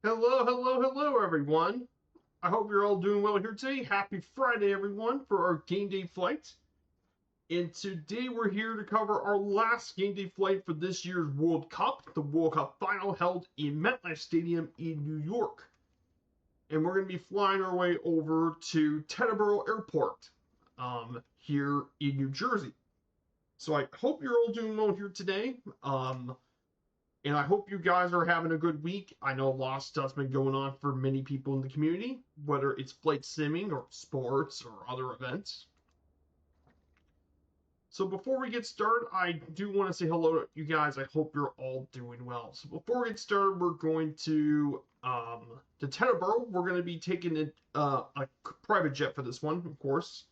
Hello, hello, hello, everyone. I hope you're all doing well here today. Happy Friday, everyone, for our game day flight. And today we're here to cover our last game day flight for this year's World Cup, the World Cup final held in MetLife Stadium in New York. And we're going to be flying our way over to Teterboro Airport here in New Jersey. So I hope you're all doing well here today. And I hope you guys are having a good week. I know a lot of stuff's been going on for many people in the community, whether it's flight simming or sports or other events. So before we get started, I do want to say hello to you guys. I hope you're all doing well. So before we get started, we're going to Teterboro. We're going to be taking a private jet for this one, of course.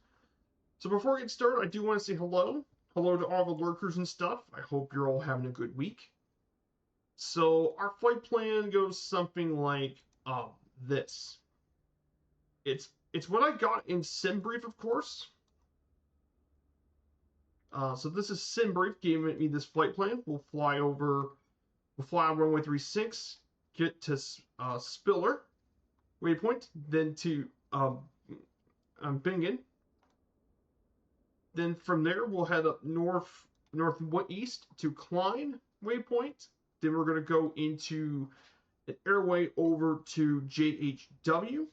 So before we get started, I do want to say hello. Hello to all the lurkers and stuff. I hope you're all having a good week. So our flight plan goes something like this. It's what I got in SimBrief, of course. So this is SimBrief giving me this flight plan. We'll fly on runway 36, get to Spiller waypoint, then to Bingen. Then from there we'll head up northeast to Klein waypoint. Then we're going to go into an airway over to JHW.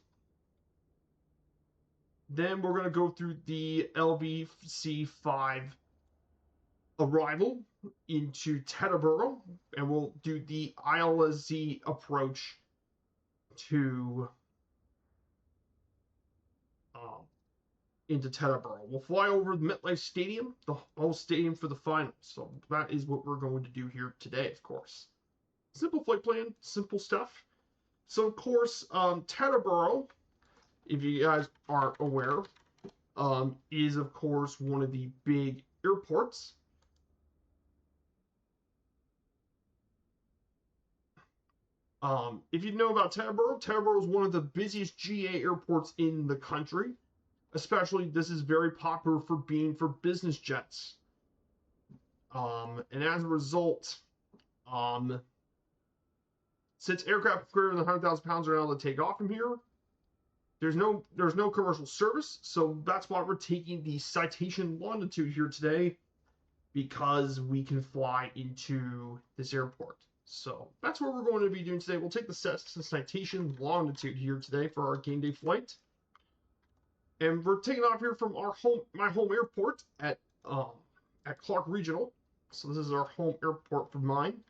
Then we're going to go through the LVC5 arrival into Teterboro, and we'll do the Isla Z approach to into Teterboro. We'll fly over the MetLife Stadium, the whole stadium for the finals. So that is what we're going to do here today, of course. Simple flight plan, simple stuff. So of course, Teterboro, if you guys aren't aware, is of course one of the big airports. If you know about Teterboro is one of the busiest GA airports in the country. Especially, this is very popular for business jets. And as a result, since aircraft greater than 100,000 pounds are able to take off from here, there's no commercial service, so that's why we're taking the citation longitude here today, because we can fly into this airport. So that's what we're going to be doing today. We'll take the citation longitude here today for our game day flight. And we're taking off here from my home airport at Clark Regional. So this is our home airport for mine.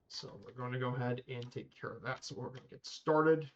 So we're going to go ahead and take care of that. So we're going to get started.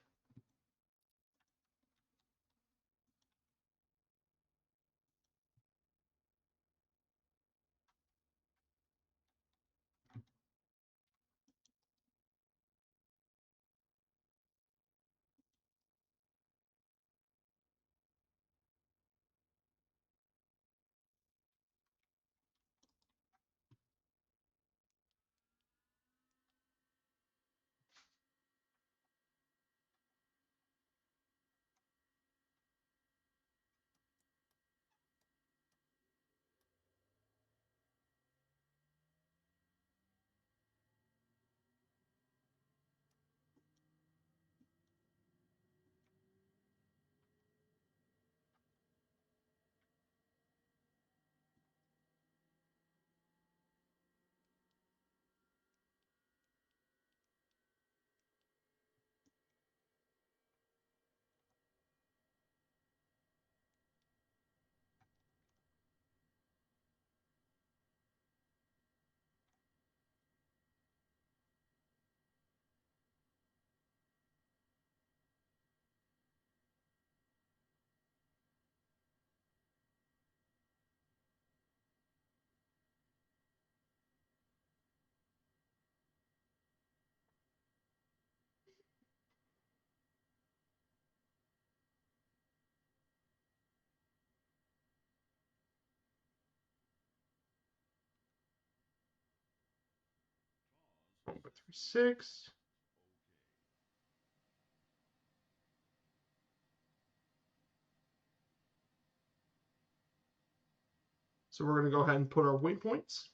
Number 36. So we're going to go ahead and put our waypoints.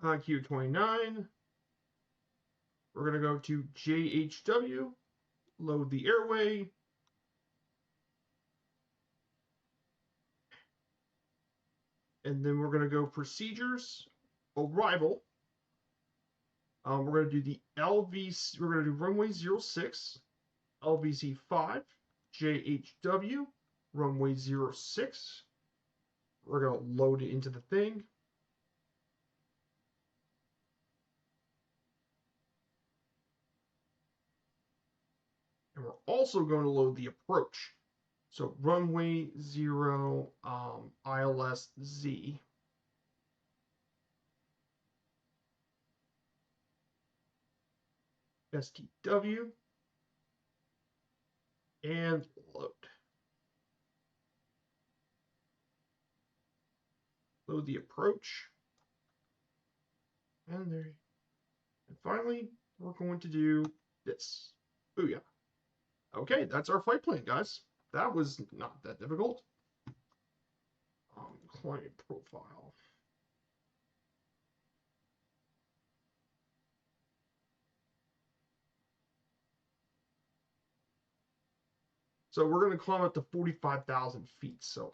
Q29. We're going to go to JHW, load the airway. And then we're going to go procedures, arrival. We're going to do the LVC, we're going to do runway 06, LVC 5, JHW, runway 06. We're going to load it into the thing. And we're also going to load the approach. So runway 0, ILS Z. STW. And load. Load the approach. And there. And finally, we're going to do this. Booyah. Okay, that's our flight plan, guys. That was not that difficult. Client profile. So we're going to climb up to 45,000 feet. So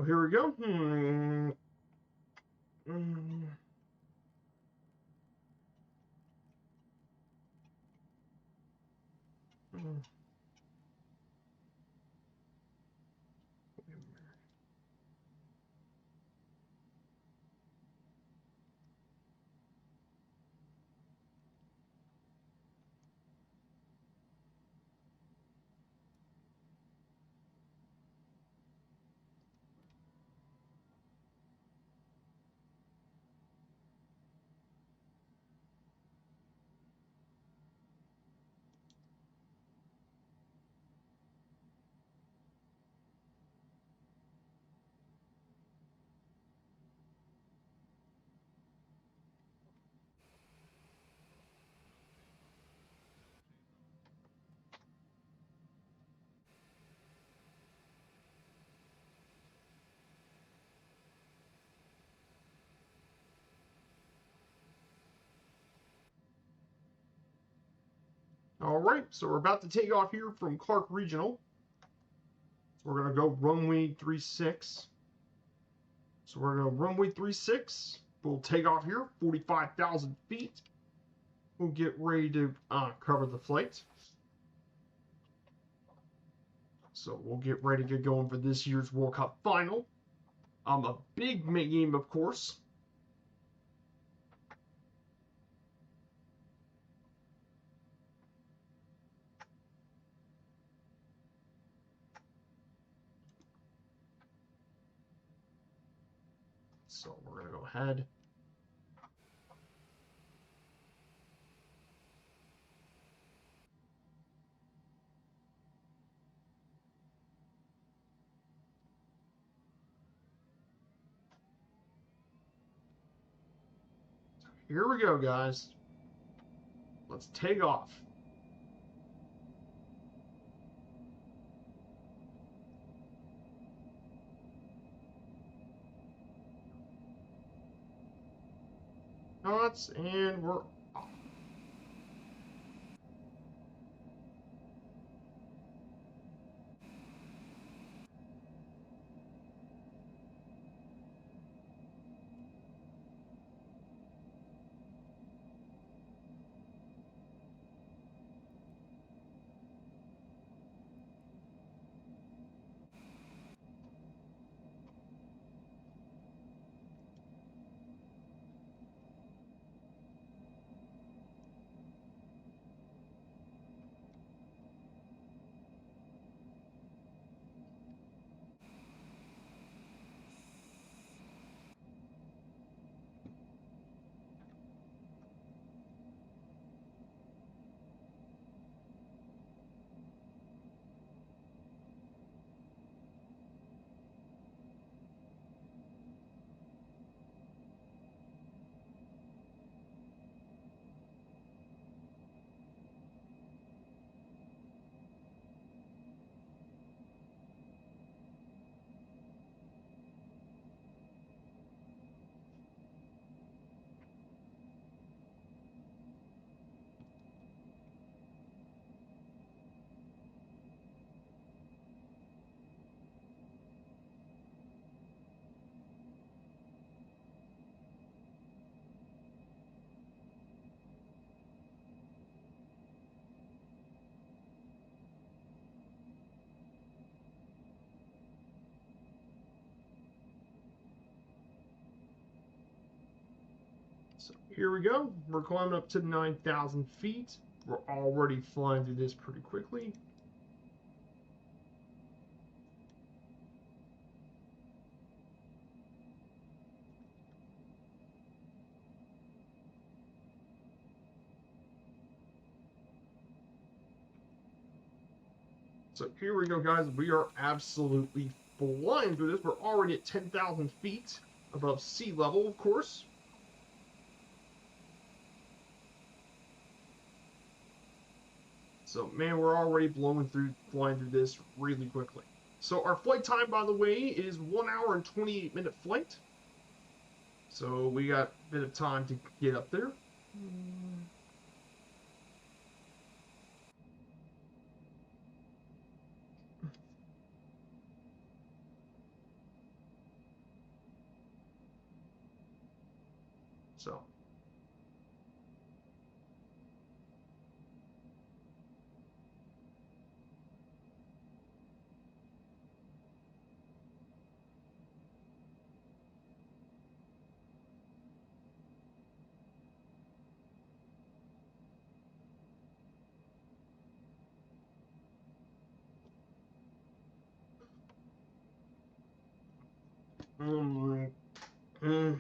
here we go. All right, so we're about to take off here from Clark Regional. So we're going to go runway 36. So we're going to runway 36. We'll take off here, 45,000 feet. We'll get ready to cover the flight. So we'll get ready to get going for this year's World Cup final. A big game, of course. So we're going to go ahead. Here we go, guys. Let's take off. Knots, and we're off. So here we go. We're climbing up to 9,000 feet. We're already flying through this pretty quickly. So here we go, guys. We are absolutely flying through this. We're already at 10,000 feet above sea level, of course. So, man, we're already flying through this really quickly. So our flight time, by the way, is 1 hour and 28-minute flight. So we got a bit of time to get up there. So. Mm, mm.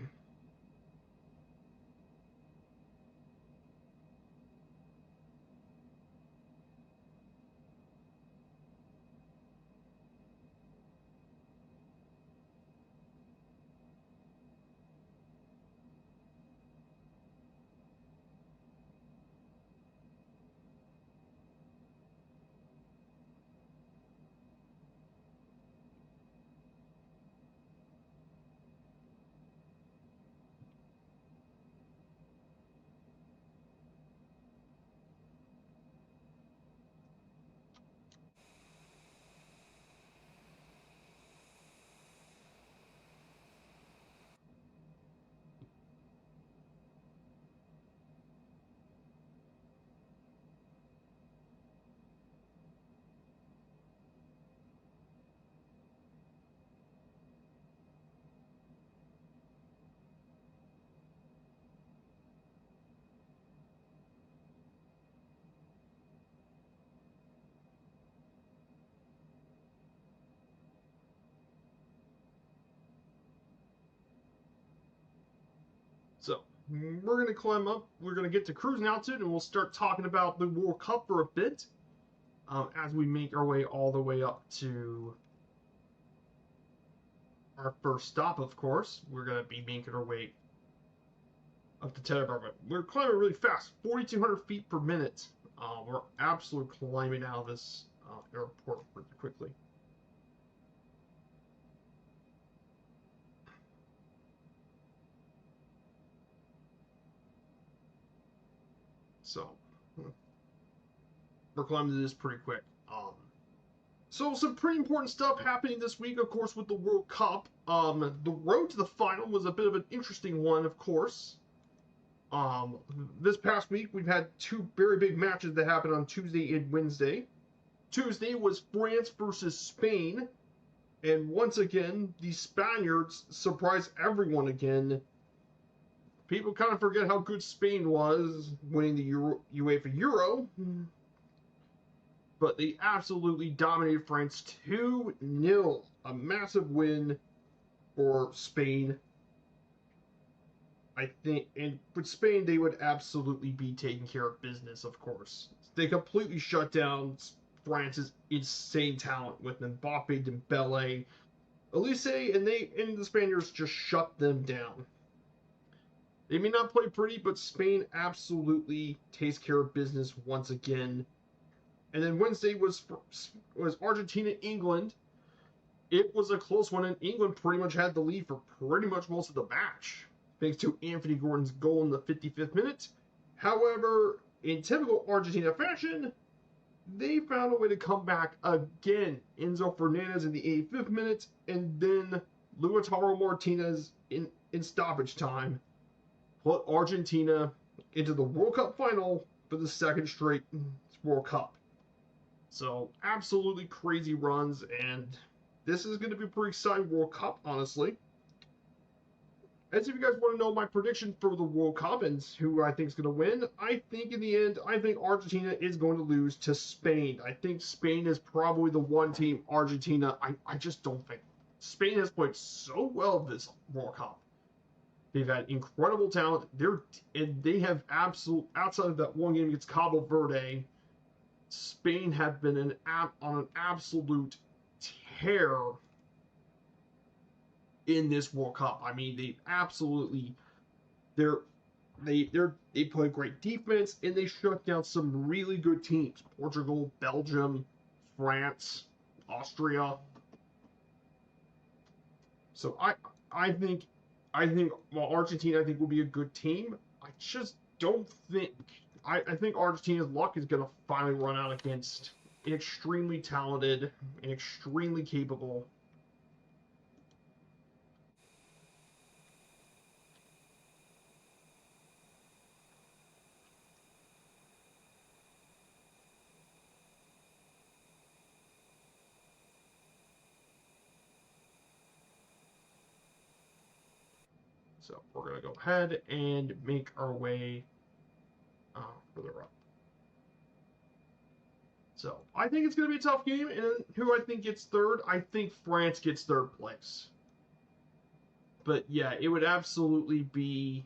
we're going to climb up. We're going to get to cruising altitude, and we'll start talking about the World Cup for a bit as we make our way all the way up to our first stop, of course. We're going to be making our way up to KTEB. We're climbing really fast, 4,200 feet per minute. We're absolutely climbing out of this airport pretty quickly. So, we're climbing this pretty quick. So some pretty important stuff happening this week, of course, with the World Cup. The road to the final was a bit of an interesting one, of course. This past week, we've had two very big matches that happened on Tuesday and Wednesday. Tuesday was France versus Spain, and once again, the Spaniards surprised everyone again. People kind of forget how good Spain was winning the UEFA Euro, but they absolutely dominated France 2-0. A massive win for Spain. I think, and with Spain, they would absolutely be taking care of business, of course. They completely shut down France's insane talent with Mbappe, Dembele, Elise, and the Spaniards just shut them down. They may not play pretty, but Spain absolutely takes care of business once again. And then Wednesday was Argentina, England. It was a close one, and England pretty much had the lead for pretty much most of the match, thanks to Anthony Gordon's goal in the 55th minute. However, in typical Argentina fashion, they found a way to come back again. Enzo Fernandez in the 85th minute, and then Lautaro Martinez in stoppage time put Argentina into the World Cup final for the second straight World Cup. So, absolutely crazy runs, and this is going to be a pretty exciting World Cup, honestly. As if you guys want to know my prediction for the World Cup and who I think is going to win, I think in the end, I think Argentina is going to lose to Spain. I think Spain is probably the one team. Argentina, I just don't think. Spain has played so well this World Cup. They've had incredible talent. They have outside of that one game against Cabo Verde, Spain have been on an absolute tear in this World Cup. I mean, they play great defense, and they shut down some really good teams: Portugal, Belgium, France, Austria. So I think Argentina will be a good team. I just don't think I think Argentina's luck is going to finally run out against an extremely talented and extremely capable So we're going to go ahead and make our way further up. So I think it's going to be a tough game, and who I think gets third? I think France gets third place. But yeah, it would absolutely be.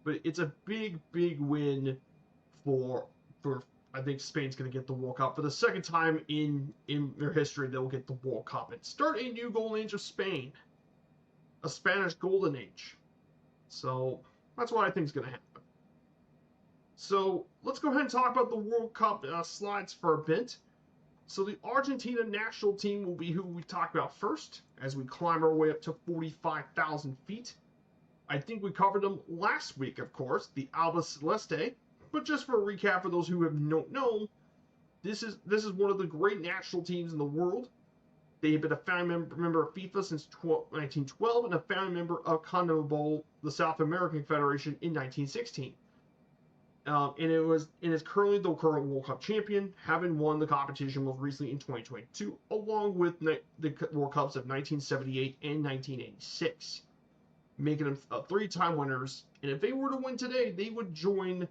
But it's a big, big win for. I think Spain's going to get the World Cup for the second time in their history. They'll get the World Cup and start a new golden age of Spain, a Spanish golden age. So that's what I think is going to happen. So let's go ahead and talk about the World Cup slides for a bit. So the Argentina national team will be who we talk about first as we climb our way up to 45,000 feet. I think we covered them last week, of course, the Alba Celeste. But just for a recap for those who have not known, this is one of the great national teams in the world. They have been a founding member of FIFA since 1912 and a founding member of CONMEBOL, the South American Federation, in 1916. And is currently the current World Cup champion, having won the competition most recently in 2022, along with the World Cups of 1978 and 1986, making them three-time winners. And if they were to win today, they would join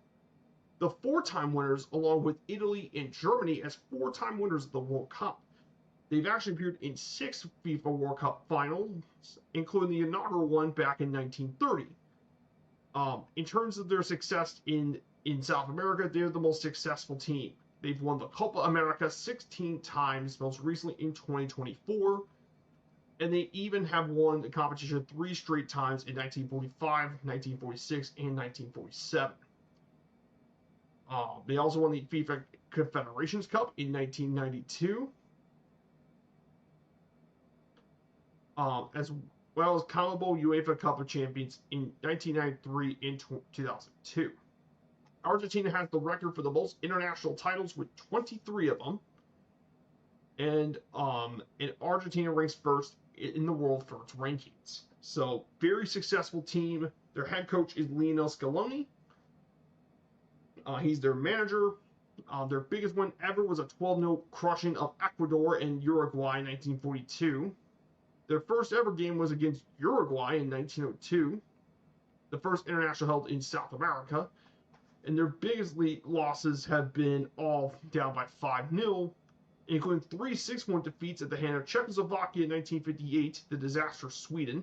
the four-time winners, along with Italy and Germany, as four-time winners of the World Cup. They've actually appeared in 6 FIFA World Cup finals, including the inaugural one back in 1930. In terms of their success in South America, they're the most successful team. They've won the Copa America 16 times, most recently in 2024. And they even have won the competition 3 straight times in 1945, 1946, and 1947. They also won the FIFA Confederations Cup in 1992, as well as CONMEBOL UEFA Cup of Champions in 1993 and 2002. Argentina has the record for the most international titles with 23 of them, and Argentina ranks first in the world for its rankings. So, very successful team. Their head coach is Lionel Scaloni. He's their manager. Their biggest win ever was a 12-0 crushing of Ecuador and Uruguay in 1942. Their first ever game was against Uruguay in 1902, the first international held in South America. And their biggest losses have been all down by 5-0, including 3 6-1 defeats at the hand of Czechoslovakia in 1958, the disastrous Sweden,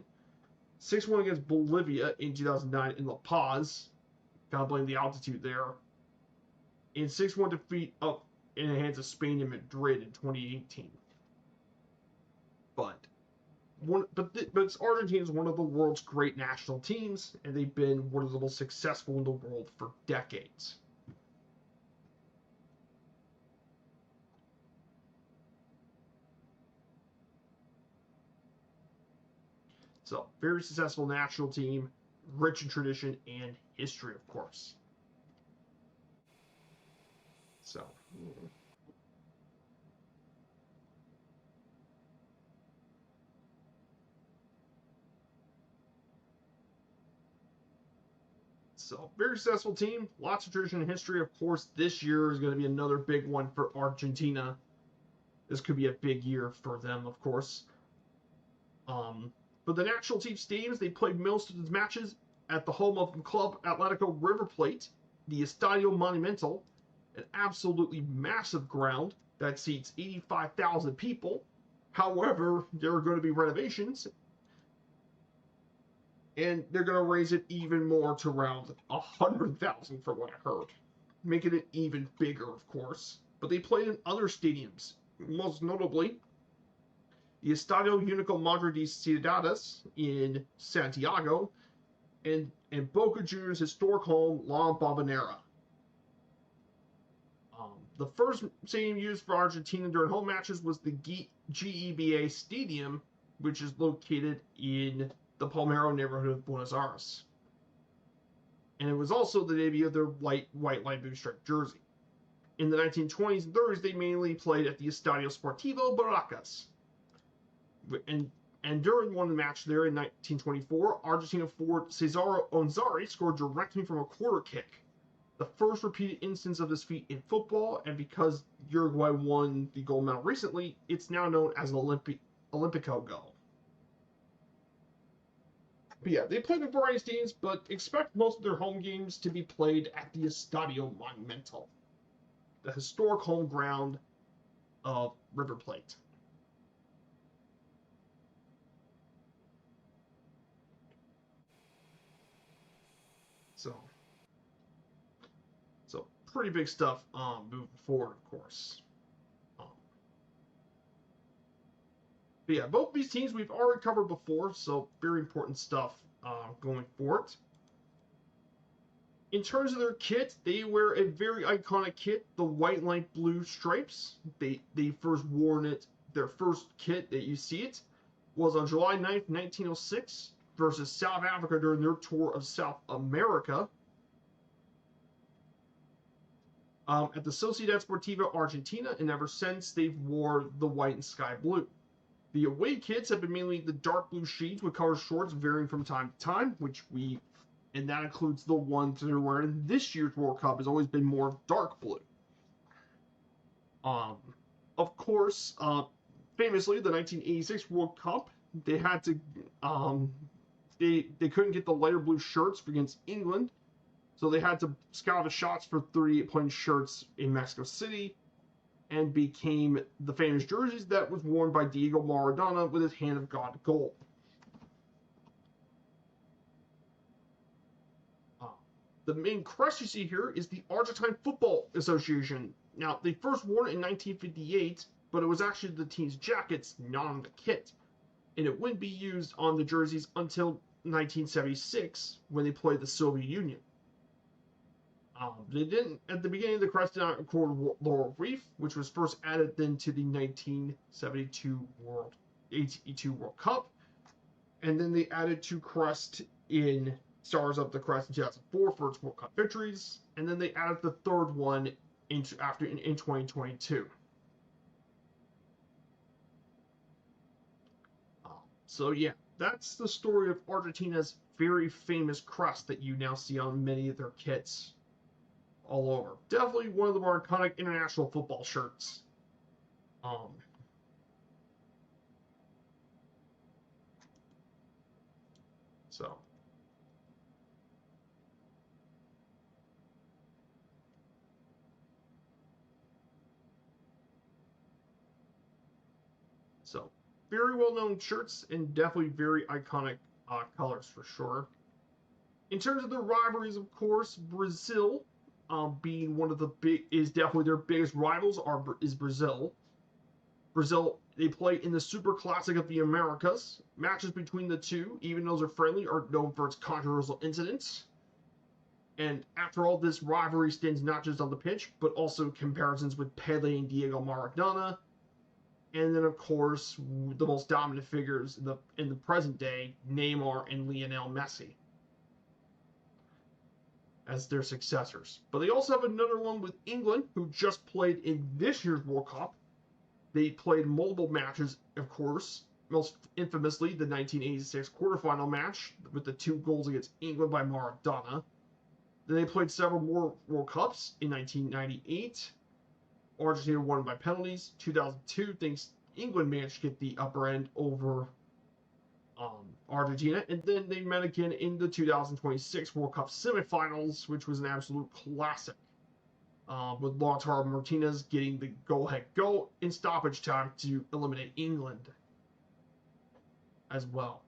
6-1 against Bolivia in 2009 in La Paz, gotta blame the altitude there, and 6-1 defeat up in the hands of Spain and Madrid in 2018. But Argentina is one of the world's great national teams, and they've been one of the most successful in the world for decades. So, very successful national team, rich in tradition and history, of course. So, very successful team, lots of tradition and history. Of course, this year is going to be another big one for Argentina. This could be a big year for them, of course. But the national team stadiums, they played most of the matches at the home of Club Atlético River Plate, the Estadio Monumental, an absolutely massive ground that seats 85,000 people. However, there are going to be renovations, and they're going to raise it even more to around 100,000 from what I heard, making it even bigger, of course. But they played in other stadiums, most notably the Estadio Único Madre de Ciudades in Santiago, and Boca Juniors' historic home, La Bombonera. The first stadium used for Argentina during home matches was the GEBA Stadium, which is located in the Palmero neighborhood of Buenos Aires. And it was also the debut of their white light blue striped jersey. In the 1920s and 30s, they mainly played at the Estadio Sportivo Barracas. And during one match there in 1924, Argentina forward Cesaro Onzari scored directly from a corner kick, the first repeated instance of this feat in football, and because Uruguay won the gold medal recently, it's now known as an Olympico goal. But yeah, they played at various teams, but expect most of their home games to be played at the Estadio Monumental, the historic home ground of River Plate. So pretty big stuff moving forward, of course. But yeah, both these teams we've already covered before, so very important stuff going forward. In terms of their kit, they wear a very iconic kit, the white light blue stripes. They first worn it, their first kit that you see it was on July 9th, 1906 versus South Africa during their tour of South America. At the Sociedad Sportiva Argentina, and ever since they've wore the white and sky blue. The away kits have been mainly the dark blue sheets with colored shorts varying from time to time, and that includes the ones they're wearing this year's World Cup has always been more dark blue. Of course, famously, the 1986 World Cup, they had to, they couldn't get the lighter blue shirts against England, so they had to scout the shots for 38-point shirts in Mexico City, and became the famous jerseys that was worn by Diego Maradona with his Hand of God goal. The main crest you see here is the Argentine Football Association. Now, they first wore it in 1958, but it was actually the team's jackets, not on the kit. And it wouldn't be used on the jerseys until 1976 when they played the Soviet Union. They didn't, at the beginning of the crest, did not include laurel wreath, which was first added then to the 1972 World Cup. And then they added two crest in Stars of the Crest in 2004 for its World Cup victories. And then they added the third one in 2022. So yeah, that's the story of Argentina's very famous crest that you now see on many of their kits all over. Definitely one of the more iconic international football shirts. So very well-known shirts and definitely very iconic colors for sure. In terms of the rivalries, of course, Brazil being one of the is definitely their biggest rivals is Brazil. Brazil, they play in the Super Classic of the Americas. Matches between the two, even though they're friendly, are known for its controversial incidents. And after all, this rivalry stands not just on the pitch, but also comparisons with Pele and Diego Maradona. And then, of course, the most dominant figures in the present day, Neymar and Lionel Messi, as their successors. But they also have another one with England, who just played in this year's World Cup. They played multiple matches, of course, most infamously the 1986 quarterfinal match with the 2 goals against England by Maradona. Then they played several more World Cups in 1998. Argentina won by penalties. 2002, thinks England managed to get the upper end over Argentina, and then they met again in the 2026 World Cup semifinals, which was an absolute classic, with Lautaro Martinez getting the go-ahead goal in stoppage time to eliminate England as well.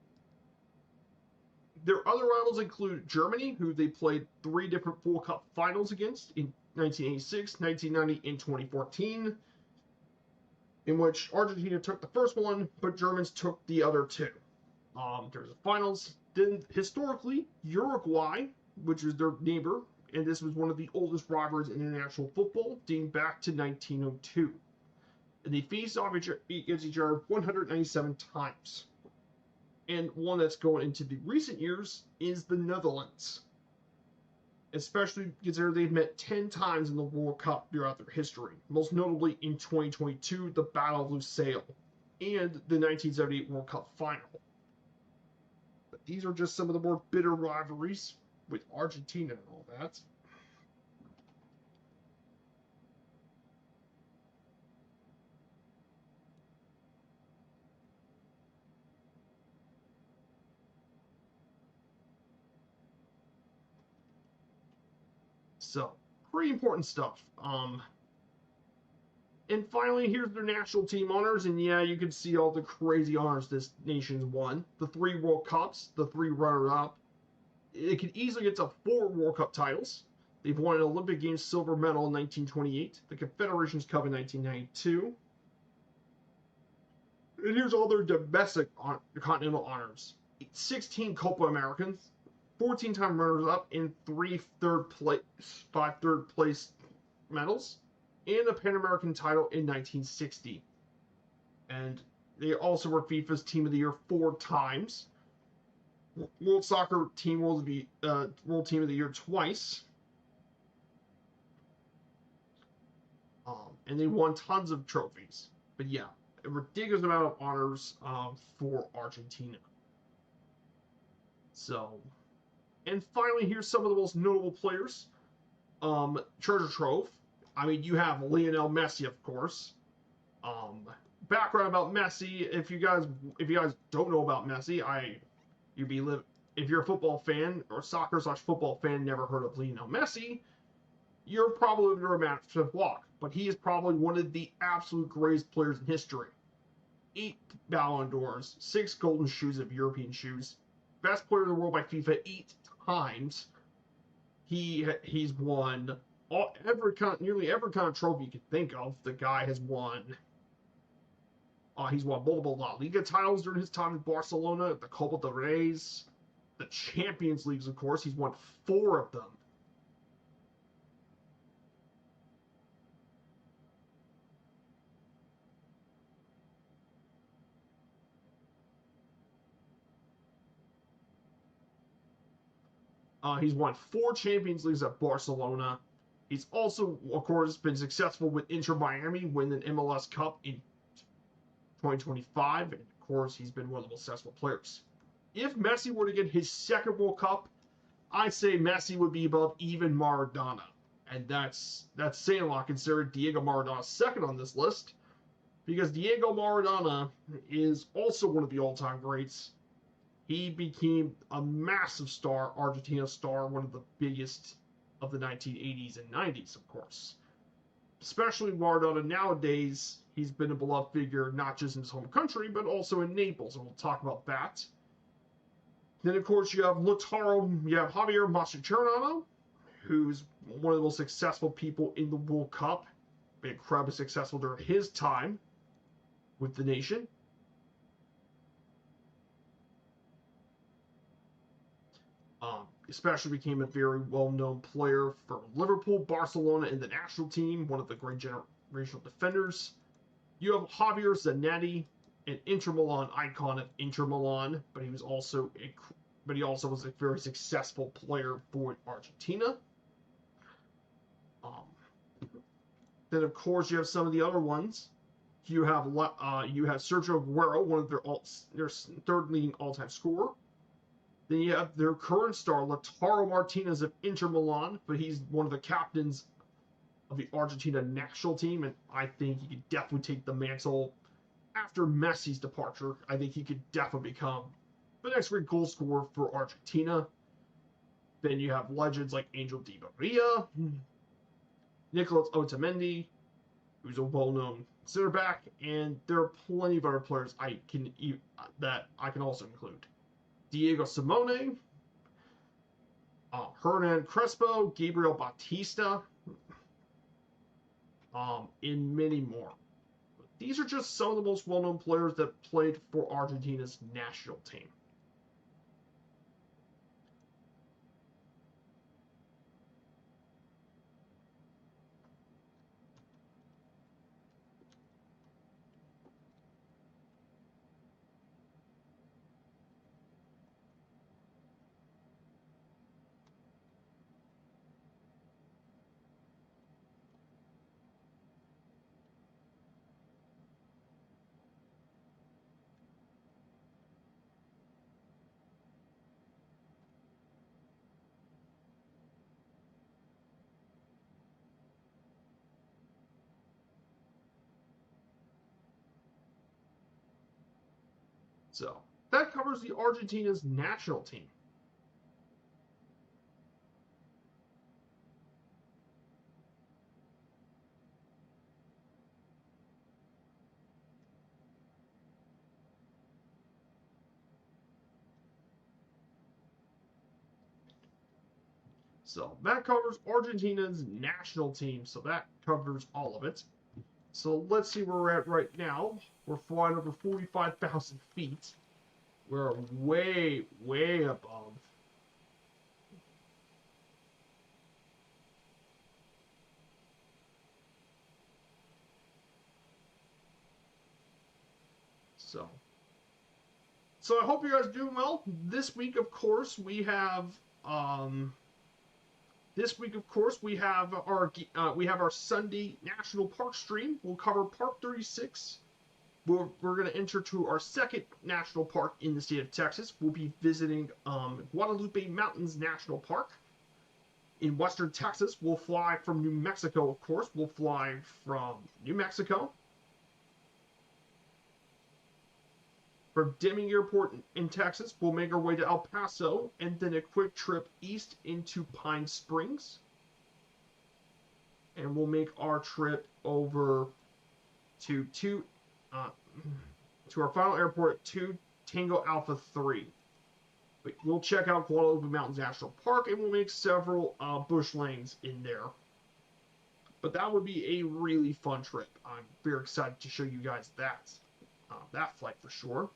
Their other rivals include Germany, who they played 3 different World Cup finals against in 1986, 1990, and 2014, in which Argentina took the first one, but Germans took the other 2. There's the finals. Then, historically, Uruguay, which is their neighbor, and this was one of the oldest rivalries in international football, dating back to 1902. And they faced off against each other 197 times. And one that's going into the recent years is the Netherlands, especially considering they've met 10 times in the World Cup throughout their history, most notably in 2022, the Battle of Lusail, and the 1978 World Cup final. But these are just some of the more bitter rivalries with Argentina and all that. So, pretty important stuff. And finally, here's their national team honors. And yeah, you can see all the crazy honors this nation's won. The 3 World Cups, the 3 runner-up. It could easily get to 4 World Cup titles. They've won an Olympic Games silver medal in 1928, the Confederations Cup in 1992. And here's all their domestic continental honors. 16 Copa Americans, 14-time runners-up, and 5 third-place medals, and a Pan American title in 1960. And they also were FIFA's Team of the Year 4 times. World Soccer Team World Team of the Year twice. And they won tons of trophies. But yeah, a ridiculous amount of honors for Argentina. So, and finally, here's some of the most notable players. Treasure Trove. I mean, you have Lionel Messi, of course. Background about Messi: if you guys don't know about Messi, if you're a football fan or soccer/football fan, never heard of Lionel Messi, you're probably under a massive walk. But he is probably one of the absolute greatest players in history. 8 Ballon d'Ors, 6 Golden Shoes of European shoes, best player in the world by FIFA 8 times. he's won nearly every kind of trophy you can think of. The guy has won. He's won multiple La Liga titles during his time in Barcelona, the Copa del Rey's, the Champions Leagues, of course. He's won 4 of them. He's won 4 Champions Leagues at Barcelona. He's also, of course, been successful with Inter Miami, winning an MLS Cup in 2025. And, of course, he's been one of the most successful players. If Messi were to get his second World Cup, I'd say Messi would be above even Maradona. And that's saying a lot, considering Diego Maradona second on this list. Because Diego Maradona is also one of the all-time greats. He became a massive star, Argentina star, one of the biggest of the 1980s and 90s, of course. Especially Maradona nowadays, he's been a beloved figure not just in his home country, but also in Naples, and we'll talk about that. Then, of course, you have Javier Mascherano, who's one of the most successful people in the World Cup, been incredibly successful during his time with the nation. Especially became a very well-known player for Liverpool, Barcelona, and the national team, one of the great generational defenders. You have Javier Zanetti, an Inter Milan icon of Inter Milan, but he also was a very successful player for Argentina. Then, of course, you have some of the other ones. You have Sergio Aguero, one of their third leading all-time scorer. Then you have their current star, Lautaro Martinez of Inter Milan, but he's one of the captains of the Argentina national team, and I think he could definitely take the mantle after Messi's departure. I think he could definitely become the next great goal scorer for Argentina. Then you have legends like Angel Di Maria, Nicolas Otamendi, who's a well-known center back, and there are plenty of other players that I can also include. Diego Simone, Hernan Crespo, Gabriel Batista, and many more. These are just some of the most well-known players that played for Argentina's national team. So that covers the Argentina's national team. So that covers Argentina's national team. So that covers all of it. So let's see where we're at right now. We're flying over 45,000 feet. We're way, way above. So I hope you guys are doing well. This week, of course, we have our Sunday National Park stream. We'll cover Park 36. We're going to enter to our second national park in the state of Texas. We'll be visiting Guadalupe Mountains National Park in western Texas. We'll fly from New Mexico, of course. We'll fly from New Mexico. From Deming Airport in Texas, we'll make our way to El Paso and then a quick trip east into Pine Springs. And we'll make our trip over to our final airport, 2 Tango Alpha 3. We'll check out Guadalupe Mountains National Park, and we'll make several bush lanes in there. But that would be a really fun trip. I'm very excited to show you guys that flight for sure.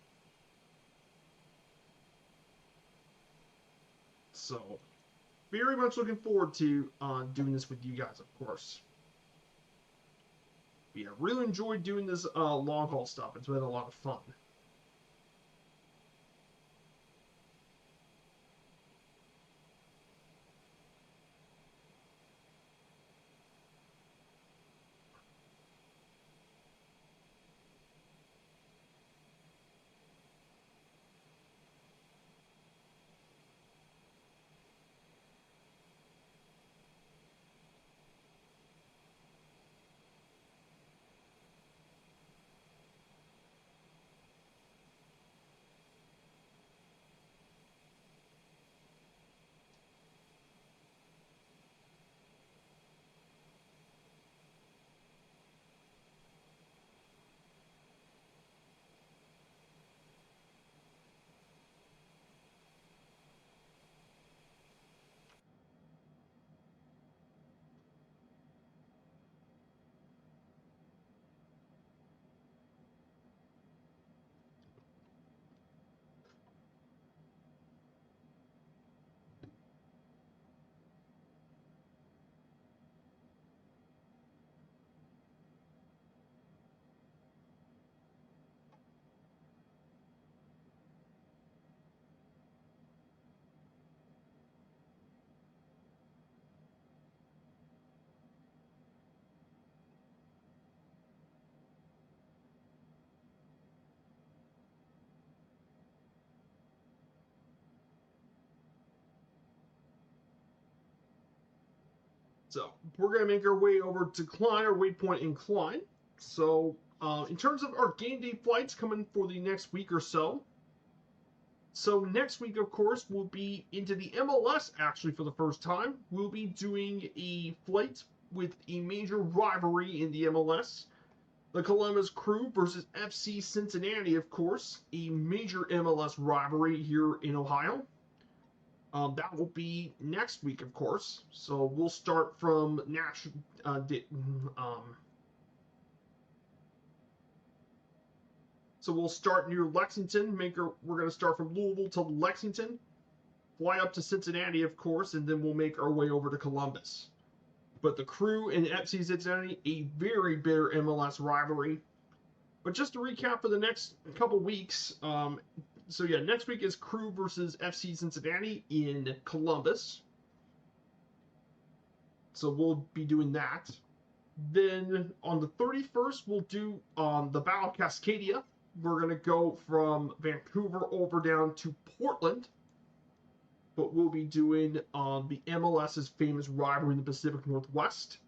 So, very much looking forward to doing this with you guys, of course. Yeah, really enjoyed doing this long haul stuff. It's been a lot of fun. So we're going to make our way over to Klein, waypoint in Klein. So in terms of our game day flights coming for the next week or so. So next week, of course, we'll be into the MLS actually for the first time. We'll be doing a flight with a major rivalry in the MLS. The Columbus Crew versus FC Cincinnati, of course, a major MLS rivalry here in Ohio. That will be next week, of course. So we'll start from national. So we'll start near Lexington. We're going to start from Louisville to Lexington, fly up to Cincinnati, of course, and then we'll make our way over to Columbus. But the Crew and FC Cincinnati, a very bitter MLS rivalry. But just to recap for the next couple weeks, so yeah, next week is Crew versus FC Cincinnati in Columbus. So we'll be doing that. Then on the 31st, we'll do the Battle of Cascadia. We're going to go from Vancouver over down to Portland. But we'll be doing the MLS's famous rivalry in the Pacific Northwest.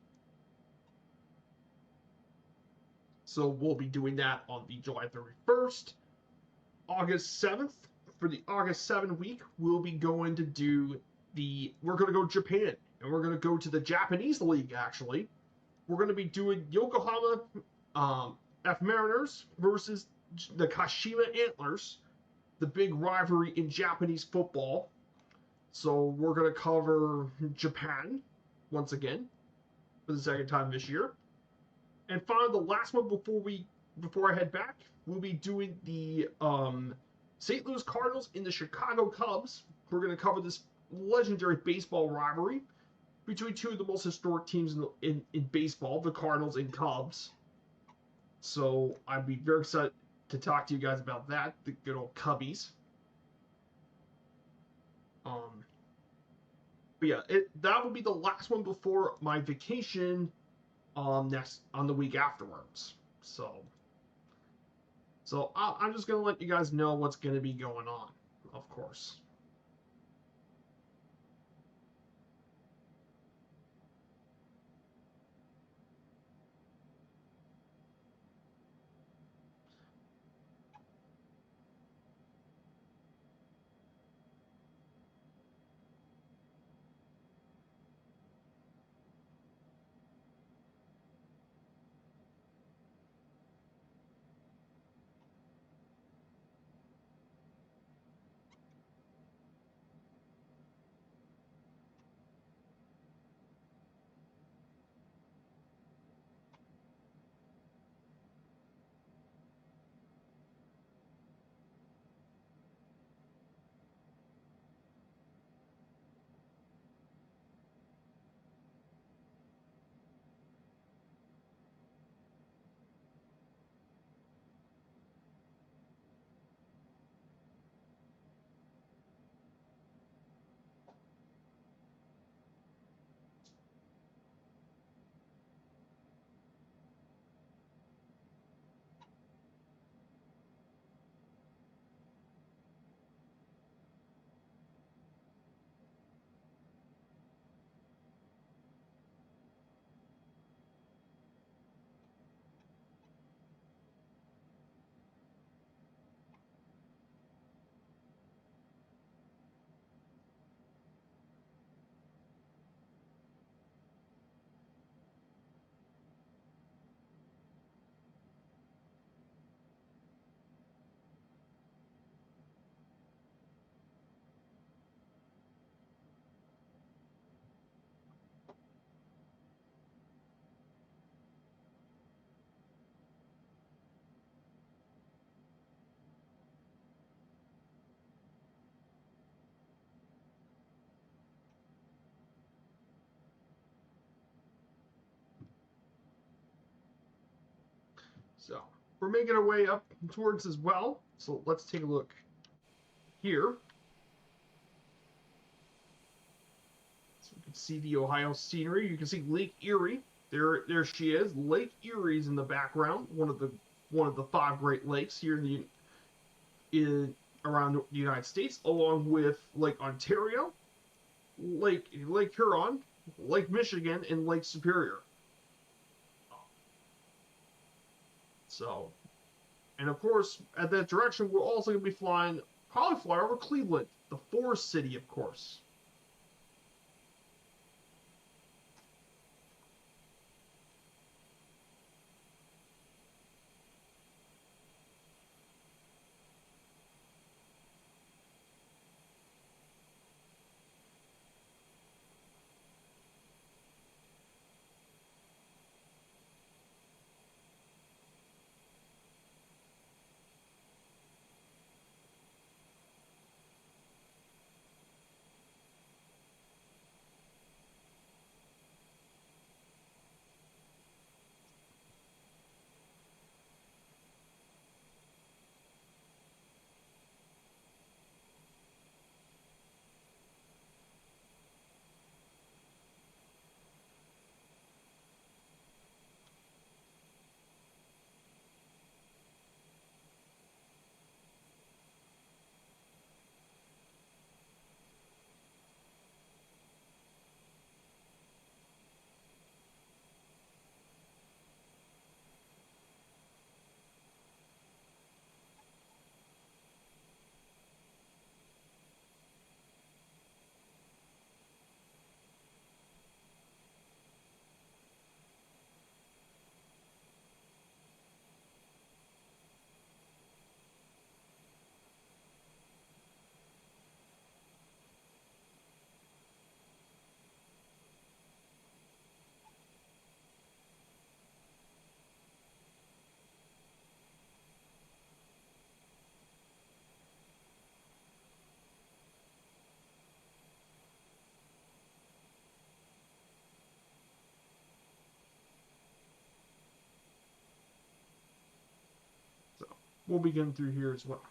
So we'll be doing that on the July 31st. August 7th, for the August 7th week, we'll be going to we're going to go Japan, and we're going to go to the Japanese League, actually. We're going to be doing Yokohama F Mariners versus the Kashima Antlers, the big rivalry in Japanese football. So we're going to cover Japan once again for the second time this year. And finally, the last one before I head back, we'll be doing the St. Louis Cardinals and the Chicago Cubs. We're going to cover this legendary baseball rivalry between two of the most historic teams in baseball, the Cardinals and Cubs. So I'd be very excited to talk to you guys about that, the good old Cubbies. But yeah, that will be the last one before my vacation on the week afterwards. So I'm just gonna let you guys know what's gonna be going on, of course. So we're making our way up towards as well. So let's take a look here. So you can see the Ohio scenery. You can see Lake Erie. There she is. Lake Erie's in the background. One of the 5 Great Lakes here in around the United States, along with Lake Ontario, Lake Huron, Lake Michigan, and Lake Superior. So, and of course, at that direction, we're also going to be probably fly over Cleveland, the Forest City, of course. So we'll be getting through here as well.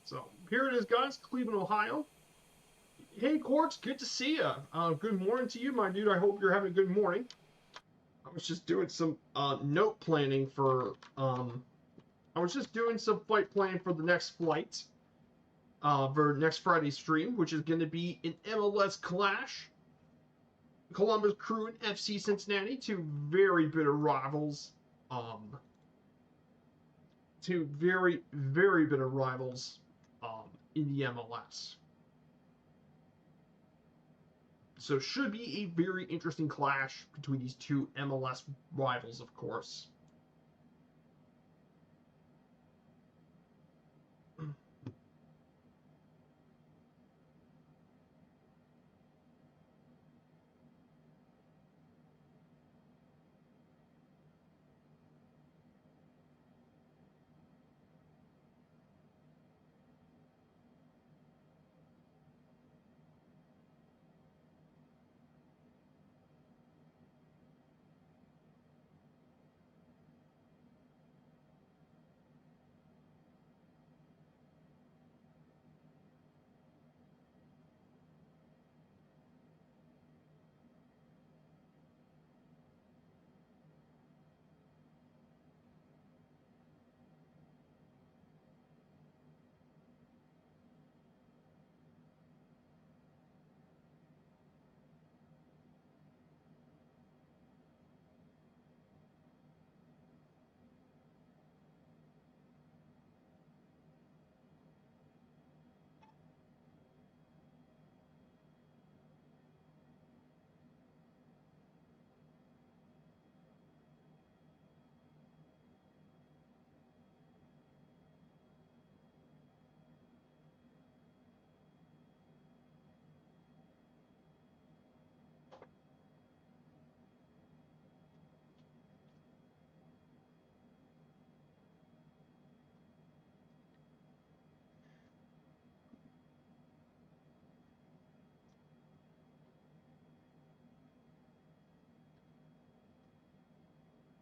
So here it is, guys, Cleveland, Ohio. Hey, Quartz, good to see you. Good morning to you, my dude. I hope you're having a good morning. I was just doing some note planning for I was just doing some flight planning for the next flight for next Friday's stream, which is going to be an MLS clash. Columbus Crew and FC Cincinnati, two very bitter rivals. Um, Two very, very bitter rivals in the MLS. So should be a very interesting clash between these two MLS rivals, of course.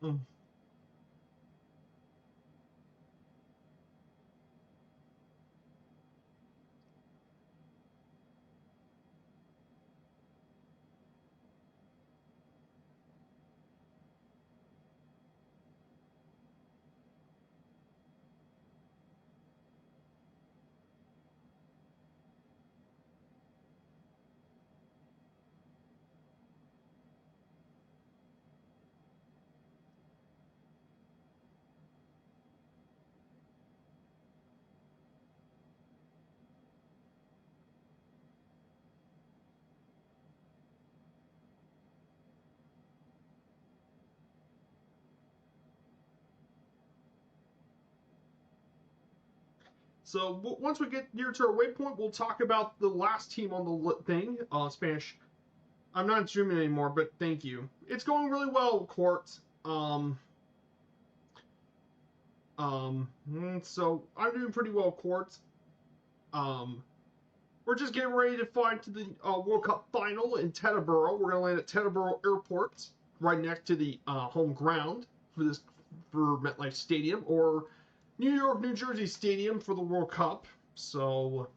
Mm. So once we get near to our waypoint, we'll talk about the last team on the thing. Spanish. I'm not streaming anymore, but thank you. It's going really well, Court. So I'm doing pretty well, Court. Um, we're just getting ready to fly to the World Cup final in Teterboro. We're gonna land at Teterboro Airport, right next to the home ground for MetLife Stadium, or New York, New Jersey Stadium for the World Cup. So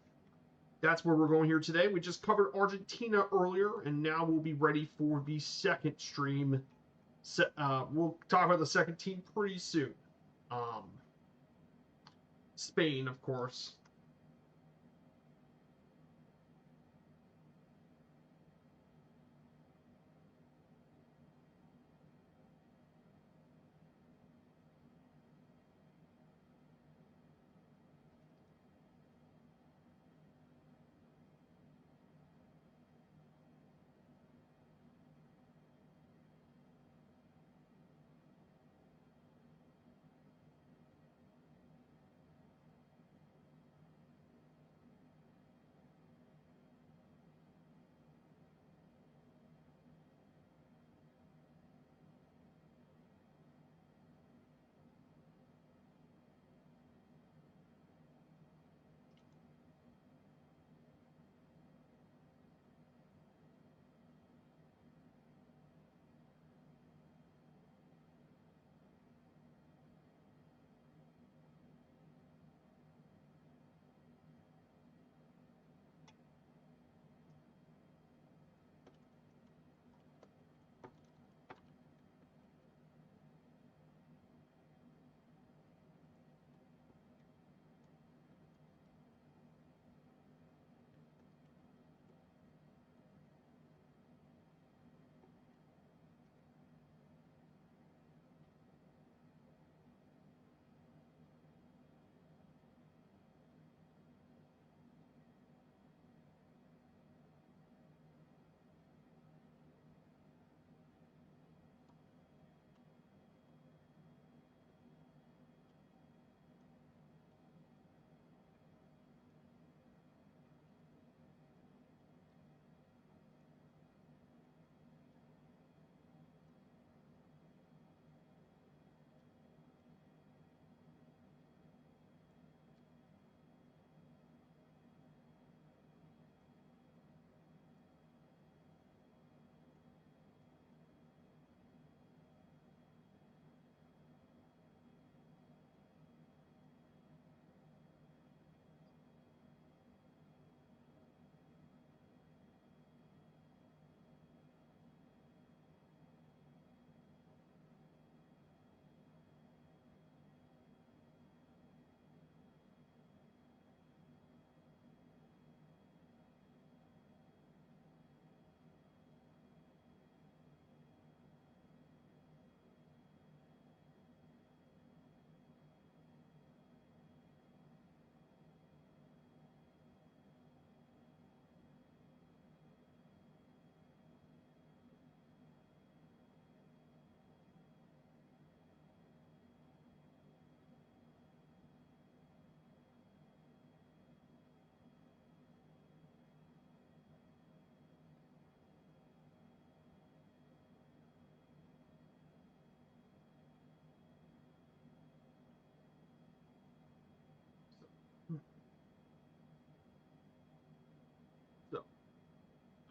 that's where we're going here today. We just covered Argentina earlier, and now we'll be ready for the second stream. We'll talk about the second team pretty soon. Um, Spain, of course.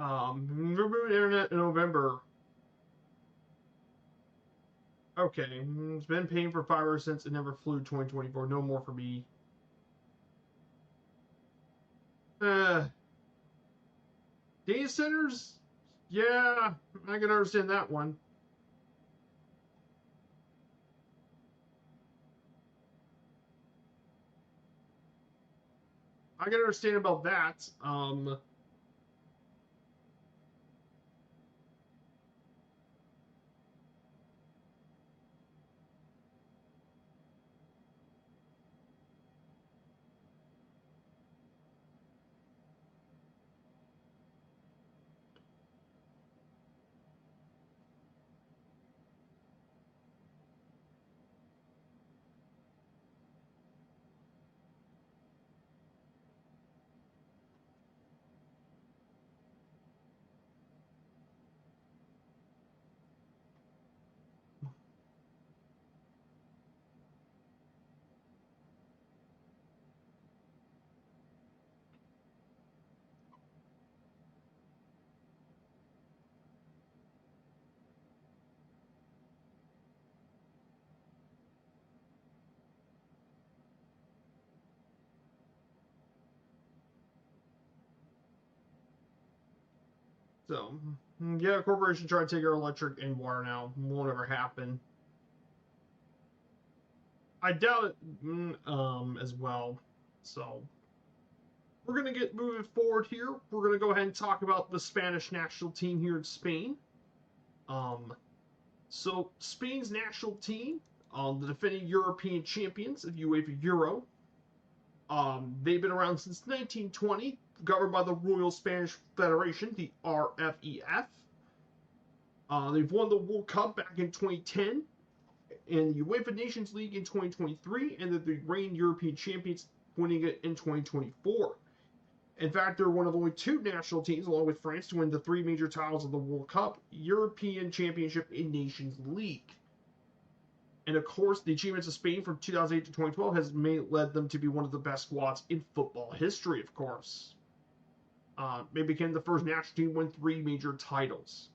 Reboot internet in November. Okay, it's been paying for fiber since it never flew 2024. No more for me. Uh, Data centers? Yeah, I can understand that one. I can understand about that. So, yeah, corporation trying to take our electric and water now. Won't ever happen. I doubt it as well. So, we're going to get moving forward here. We're going to go ahead and talk about the Spanish national team here in Spain. Um, so, Spain's national team, the defending European champions of UEFA Euro, they've been around since 1920, governed by the Royal Spanish Federation, the RFEF. They've won the World Cup back in 2010 and the UEFA Nations League in 2023, and they're the reigning European champions, winning it in 2024. In fact, they're one of only two national teams, along with France, to win the three major titles of the World Cup, European Championship, and Nations League. And of course, the achievements of Spain from 2008 to 2012 has led them to be one of the best squads in football history, of course. They became the first national team to win three major titles,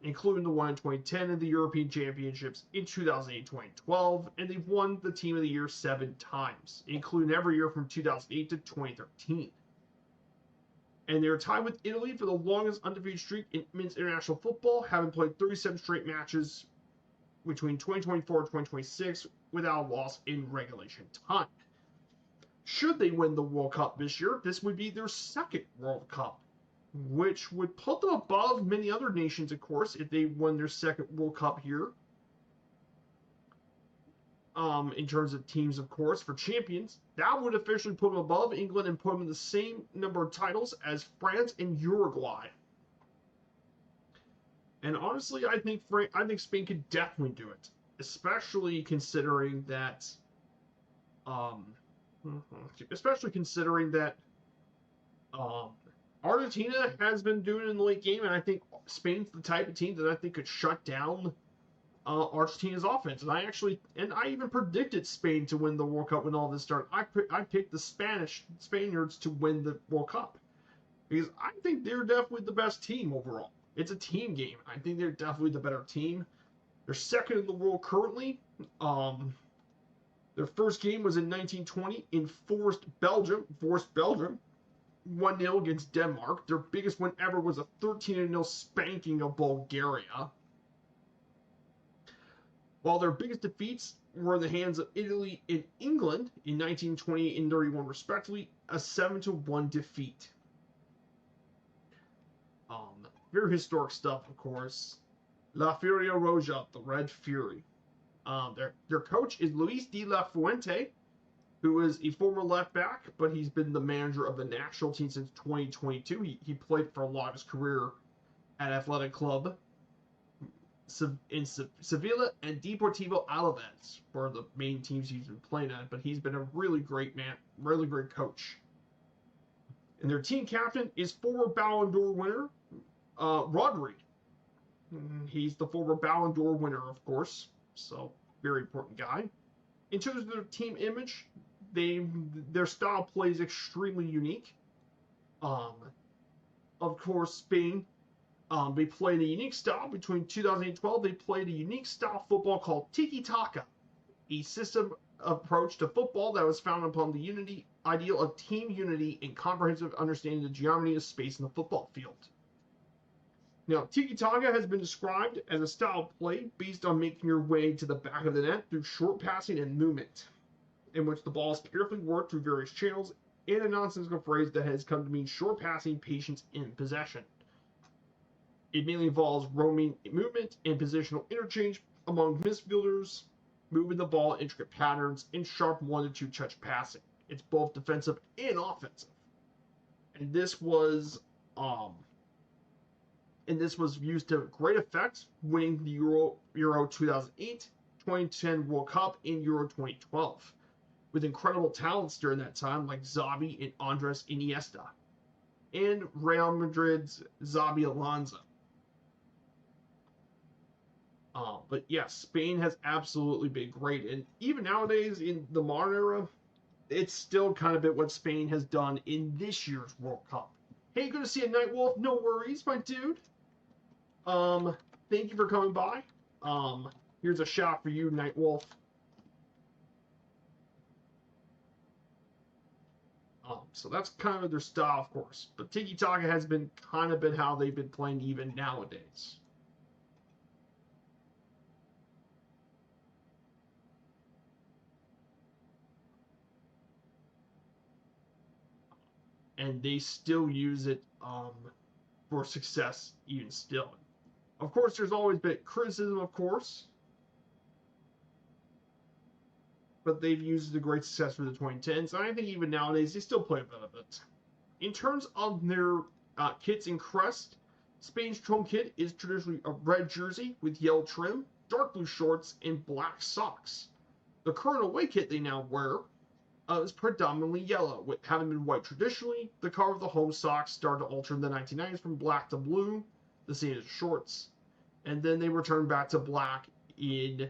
including the one in 2010 and the European Championships in 2008 and 2012, and they've won the Team of the Year 7 times, including every year from 2008 to 2013. And they're tied with Italy for the longest undefeated streak in men's international football, having played 37 straight matches between 2024 and 2026 without a loss in regulation time. Should they win the World Cup this year, this would be their second World Cup, which would put them above many other nations, of course, if they won their second World Cup here. In terms of teams, of course, for champions, that would officially put them above England and put them in the same number of titles as France and Uruguay. And honestly, I think Spain could definitely do it, especially considering that, um, especially considering that um, Argentina has been doing it in the late game, and I think Spain's the type of team that I think could shut down Argentina's offense. And I even predicted Spain to win the World Cup when all this started. I picked the Spaniards to win the World Cup because I think they're definitely the best team overall. It's a team game. I think they're definitely the better team. They're second in the world currently. Their first game was in 1920 in forced Belgium 1-0 against Denmark. Their biggest win ever was a 13-0 spanking of Bulgaria. While their biggest defeats were in the hands of Italy and England in 1920 and 31 respectively, a 7-1 defeat. Very historic stuff, of course. La Furia Roja, the Red Fury. Their coach is Luis de la Fuente, who is a former left back, but he's been the manager of the national team since 2022. He played for a lot of his career at Athletic Club in Sevilla and Deportivo Alaves were the main teams he's been playing at, but he's been a really great man, really great coach. And their team captain is former Ballon d'Or winner, Rodri. He's the former Ballon d'Or winner, of course, so very important guy. In terms of their team image, their style play is extremely unique. Of course, Spain, they played a unique style. Between 2012, they played a unique style football called tiki-taka, a system approach to football that was founded upon the unity ideal of team unity and comprehensive understanding of the geometry of space in the football field. Now, tiki-taka has been described as a style of play based on making your way to the back of the net through short passing and movement, in which the ball is carefully worked through various channels, in a nonsensical phrase that has come to mean short passing, patience, and possession. It mainly involves roaming movement and positional interchange among midfielders, moving the ball in intricate patterns, and sharp 1-2 touch passing. It's both defensive and offensive. And this was um, used to great effect, winning the Euro 2008, 2010 World Cup, and Euro 2012, with incredible talents during that time like Xavi and Andres Iniesta, and Real Madrid's Xabi Alonso. But yes, Spain has absolutely been great, and even nowadays in the modern era, it's still kind of bit what Spain has done in this year's World Cup. Hey, good to see you, Nightwolf. No worries, my dude. Thank you for coming by. Here's a shot for you, Nightwolf. So that's kind of their style, of course. But Tiki Taka has been how they've been playing even nowadays. And they still use it for success even still. Of course, there's always been criticism, of course, but they've used the great success for the 2010s. And I think even nowadays they still play a bit of it. In terms of their kits and crest, Spain's home kit is traditionally a red jersey with yellow trim, dark blue shorts, and black socks. The current away kit they now wear is predominantly yellow, with having been white traditionally. The color of the home socks started to alter in the 1990s from black to blue, the same as shorts, and then they returned back to black in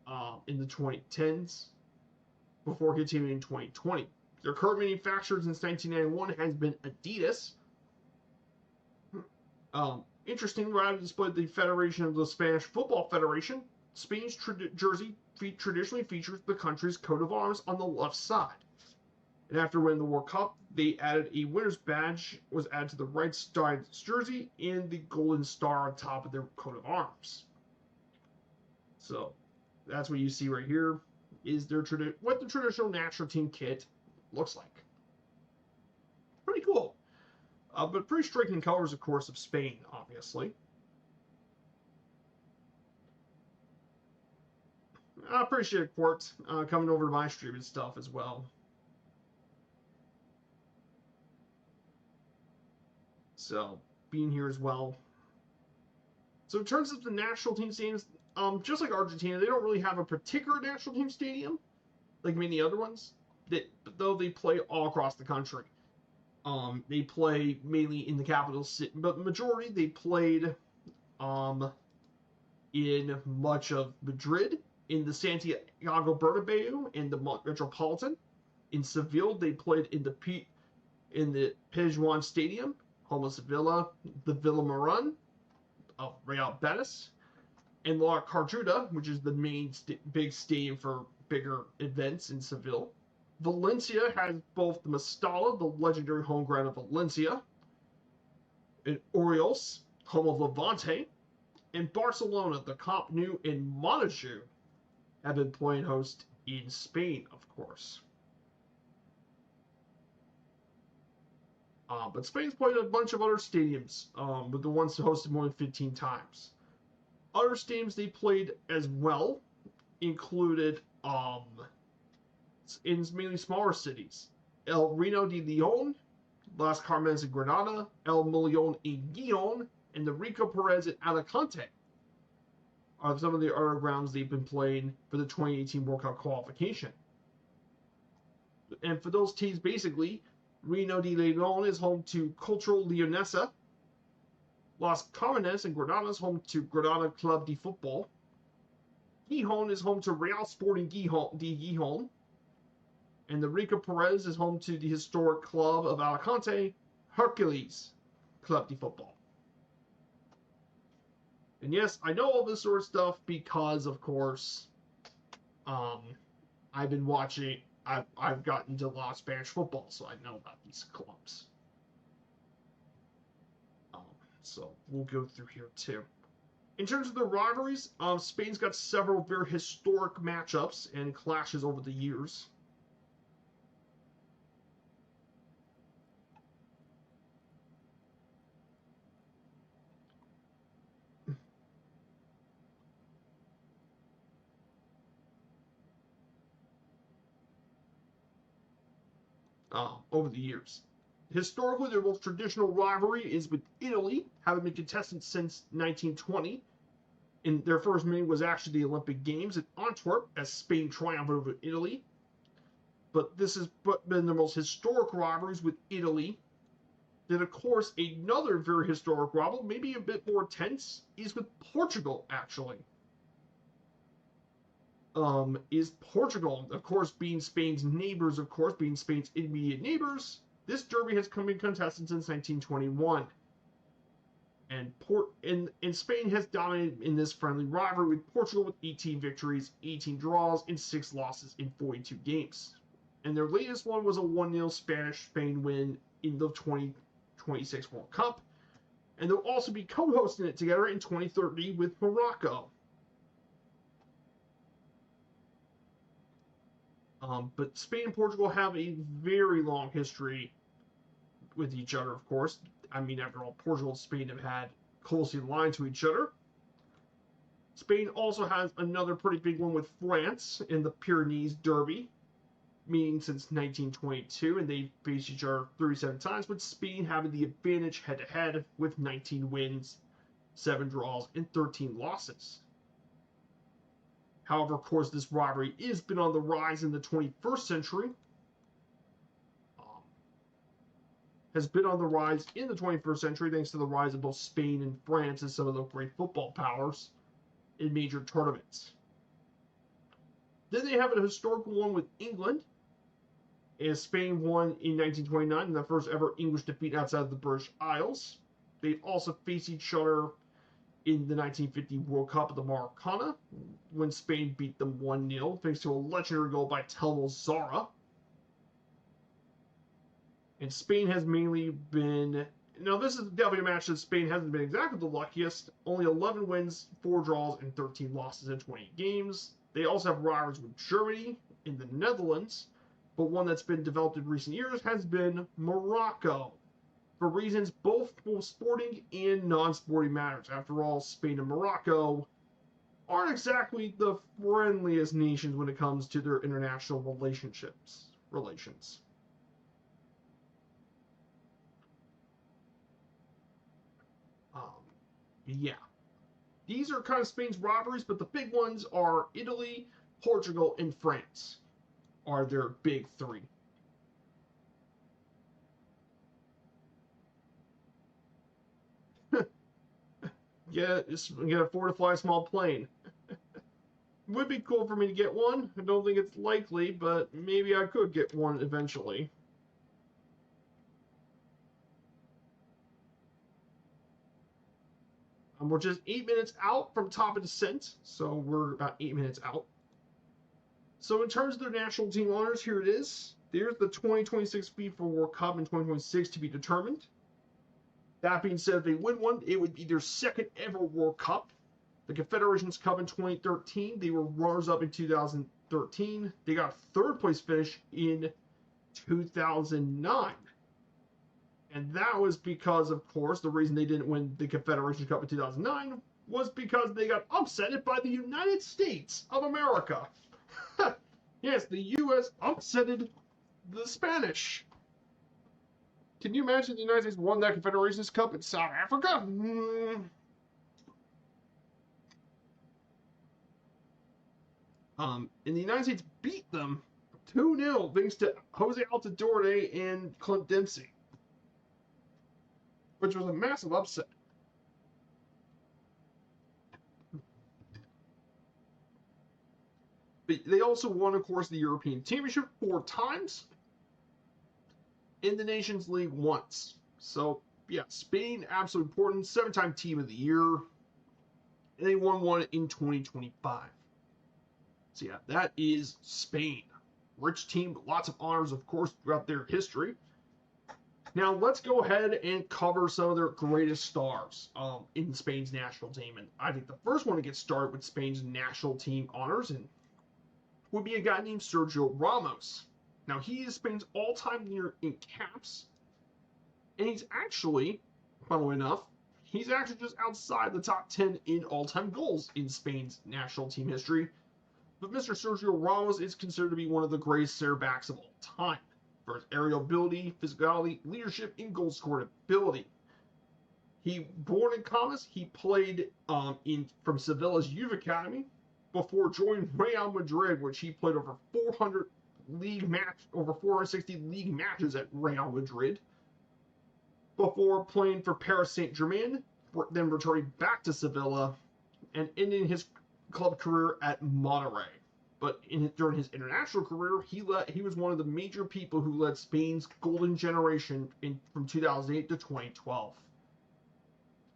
the 2010s before continuing in 2020. Their current manufacturer since 1991 has been Adidas. Interesting, right to display the Federation of the Spanish Football Federation. Spain's jersey traditionally features the country's coat of arms on the left side. And after winning the World Cup, they added a winner's badge was added to the right side jersey and the golden star on top of their coat of arms. So that's what you see right here is what the traditional national team kit looks like. Pretty cool. But pretty striking colors, of course, of Spain, obviously. I appreciate Quart coming over to my stream and stuff as well. So, being here as well. So, in terms of the national team stadiums, just like Argentina, they don't really have a particular national team stadium like many other ones, though they play all across the country. They play mainly in the capital city, but the majority they played in much of Madrid, in the Santiago Bernabeu, in the Metropolitan. In Seville, they played in the Pizjuan Stadium, home of Sevilla, the Villamarón of Real Betis, and La Cartuja, which is the main big stadium for bigger events in Seville. Valencia has both the Mestalla, the legendary home ground of Valencia, and Orioles, home of Levante, and Barcelona, the Camp Nou and Montjuic have been playing host in Spain, of course. But Spain's played a bunch of other stadiums, with the ones hosted more than 15 times. Other stadiums they played as well included in mainly smaller cities: El Reno de Leon, Las Carmenes in Granada, El Millón in Gijón, and the Rico Perez in Alicante are some of the other grounds they've been playing for the 2018 World Cup qualification. And for those teams, basically, Reno de Leon is home to Cultural Leonesa. Las Carmenes in Granada is home to Granada Club de Football. Gijón is home to Real Sporting de Gijón. And the Rico Perez is home to the historic club of Alicante, Hercules. club de football. And yes, I know all this sort of stuff because, of course, I've been watching. I've gotten into a lot of Spanish football, so I know about these clubs. So we'll go through here too. In terms of the rivalries, Spain's got several very historic matchups and clashes over the years. Over the years. Historically, their most traditional rivalry is with Italy, having been contested since 1920. And their first meeting was actually the Olympic Games in Antwerp as Spain triumphed over Italy. But this has been the most historic rivalries with Italy. Then, of course, another very historic rival, maybe a bit more tense, is with Portugal, actually. Is Portugal, of course, being Spain's neighbors, of course, being Spain's immediate neighbors. This derby has been contested since 1921. And Spain has dominated in this friendly rivalry with Portugal with 18 victories, 18 draws, and 6 losses in 42 games. And their latest one was a 1-0 Spanish-Spain win in the 2026 World Cup. And they'll also be co-hosting it together in 2030 with Morocco. But Spain and Portugal have a very long history with each other, of course. I mean, after all, Portugal and Spain have had closely aligned to each other. Spain also has another pretty big one with France in the Pyrenees Derby, meaning since 1922, and they've faced each other 37 times, with Spain having the advantage head-to-head with 19 wins, 7 draws, and 13 losses. However, of course, this rivalry has been on the rise in the 21st century. Has been on the rise in the 21st century thanks to the rise of both Spain and France as some of the great football powers in major tournaments. Then they have a historical one with England, as Spain won in 1929 in the first ever English defeat outside of the British Isles. They've also faced each other in the 1950 World Cup at the Maracana, when Spain beat them 1-0 thanks to a legendary goal by Telmo Zarra. And Spain has mainly been... Now, this is definitely a match that Spain hasn't been exactly the luckiest. Only 11 wins, 4 draws, and 13 losses in 28 games. They also have rivals with Germany in the Netherlands, but one that's been developed in recent years has been Morocco, for reasons both sporting and non-sporting matters. After all, Spain and Morocco aren't exactly the friendliest nations when it comes to their international relations. Yeah. These are kind of Spain's rivalries, but the big ones are Italy, Portugal, and France are their big three. Yeah, just get afford to fly a small plane. Would be cool for me to get one. I don't think it's likely, but maybe I could get one eventually. We're just 8 minutes out from top of descent, so we're about 8 minutes out. So in terms of their national team honors, here it is. There's the 2026 FIFA World Cup in 2026 to be determined. That being said, if they win one, it would be their second ever World Cup. The Confederations Cup in 2013, they were runners-up in 2013. They got a third-place finish in 2009. And that was because, of course, the reason they didn't win the Confederations Cup in 2009 was because they got upsetted by the United States of America. Yes, the U.S. upsetted the Spanish. Can you imagine the United States won that Confederations Cup in South Africa? And the United States beat them 2-0 thanks to Jose Altidore and Clint Dempsey, which was a massive upset. But they also won, of course, the European Championship 4 times, in the Nations League once. So Yeah, Spain, absolutely important. 7-time Team of the Year. And they won one in 2025. So yeah, that is Spain. Rich team, lots of honors, of course, throughout their history. Now let's go ahead and cover some of their greatest stars in Spain's national team. And I think the first one to get started with Spain's national team honors and would be a guy named Sergio Ramos. Now he is Spain's all-time leader in caps, and he's actually, funnily enough, he's actually just outside the top 10 in all-time goals in Spain's national team history. But Mr. Sergio Ramos is considered to be one of the greatest center backs of all time for his aerial ability, physicality, leadership, and goal scoring ability. He born in Camas, he played from Sevilla's youth academy before joining Real Madrid, which he played over 460 league matches at Real Madrid before playing for Paris Saint-Germain, then returning back to Sevilla and ending his club career at Monterrey. But during his international career, he was one of the major people who led Spain's golden generation from 2008 to 2012.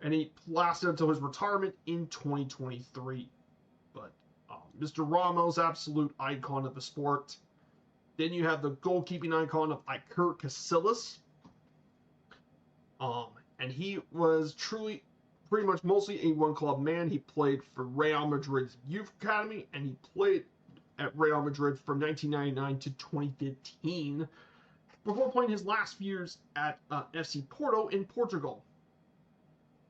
And he lasted until his retirement in 2023. But Mr. Ramos, absolute icon of the sport. Then you have the goalkeeping icon of Iker Casillas. And he was truly pretty much mostly a one-club man. He played for Real Madrid's youth academy, and he played at Real Madrid from 1999 to 2015 before playing his last few years at FC Porto in Portugal.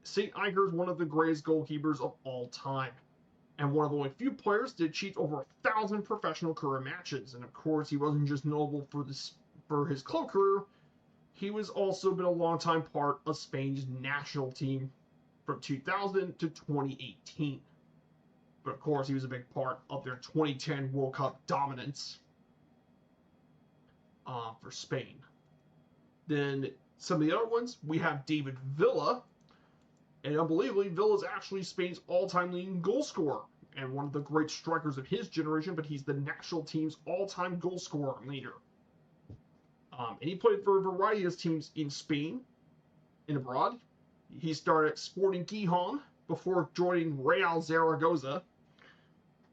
St. Iker is one of the greatest goalkeepers of all time, and one of the only few players to achieve over 1,000 professional career matches. And of course, he wasn't just notable for his club career. He was also been a long-time part of Spain's national team from 2000 to 2018. But of course, he was a big part of their 2010 World Cup dominance for Spain. Then some of the other ones, we have David Villa. And unbelievably, Villa is actually Spain's all-time leading goal scorer and one of the great strikers of his generation, but he's the national team's all-time goal scorer leader. And he played for a variety of teams in Spain and abroad. He started at Sporting Gijon before joining Real Zaragoza.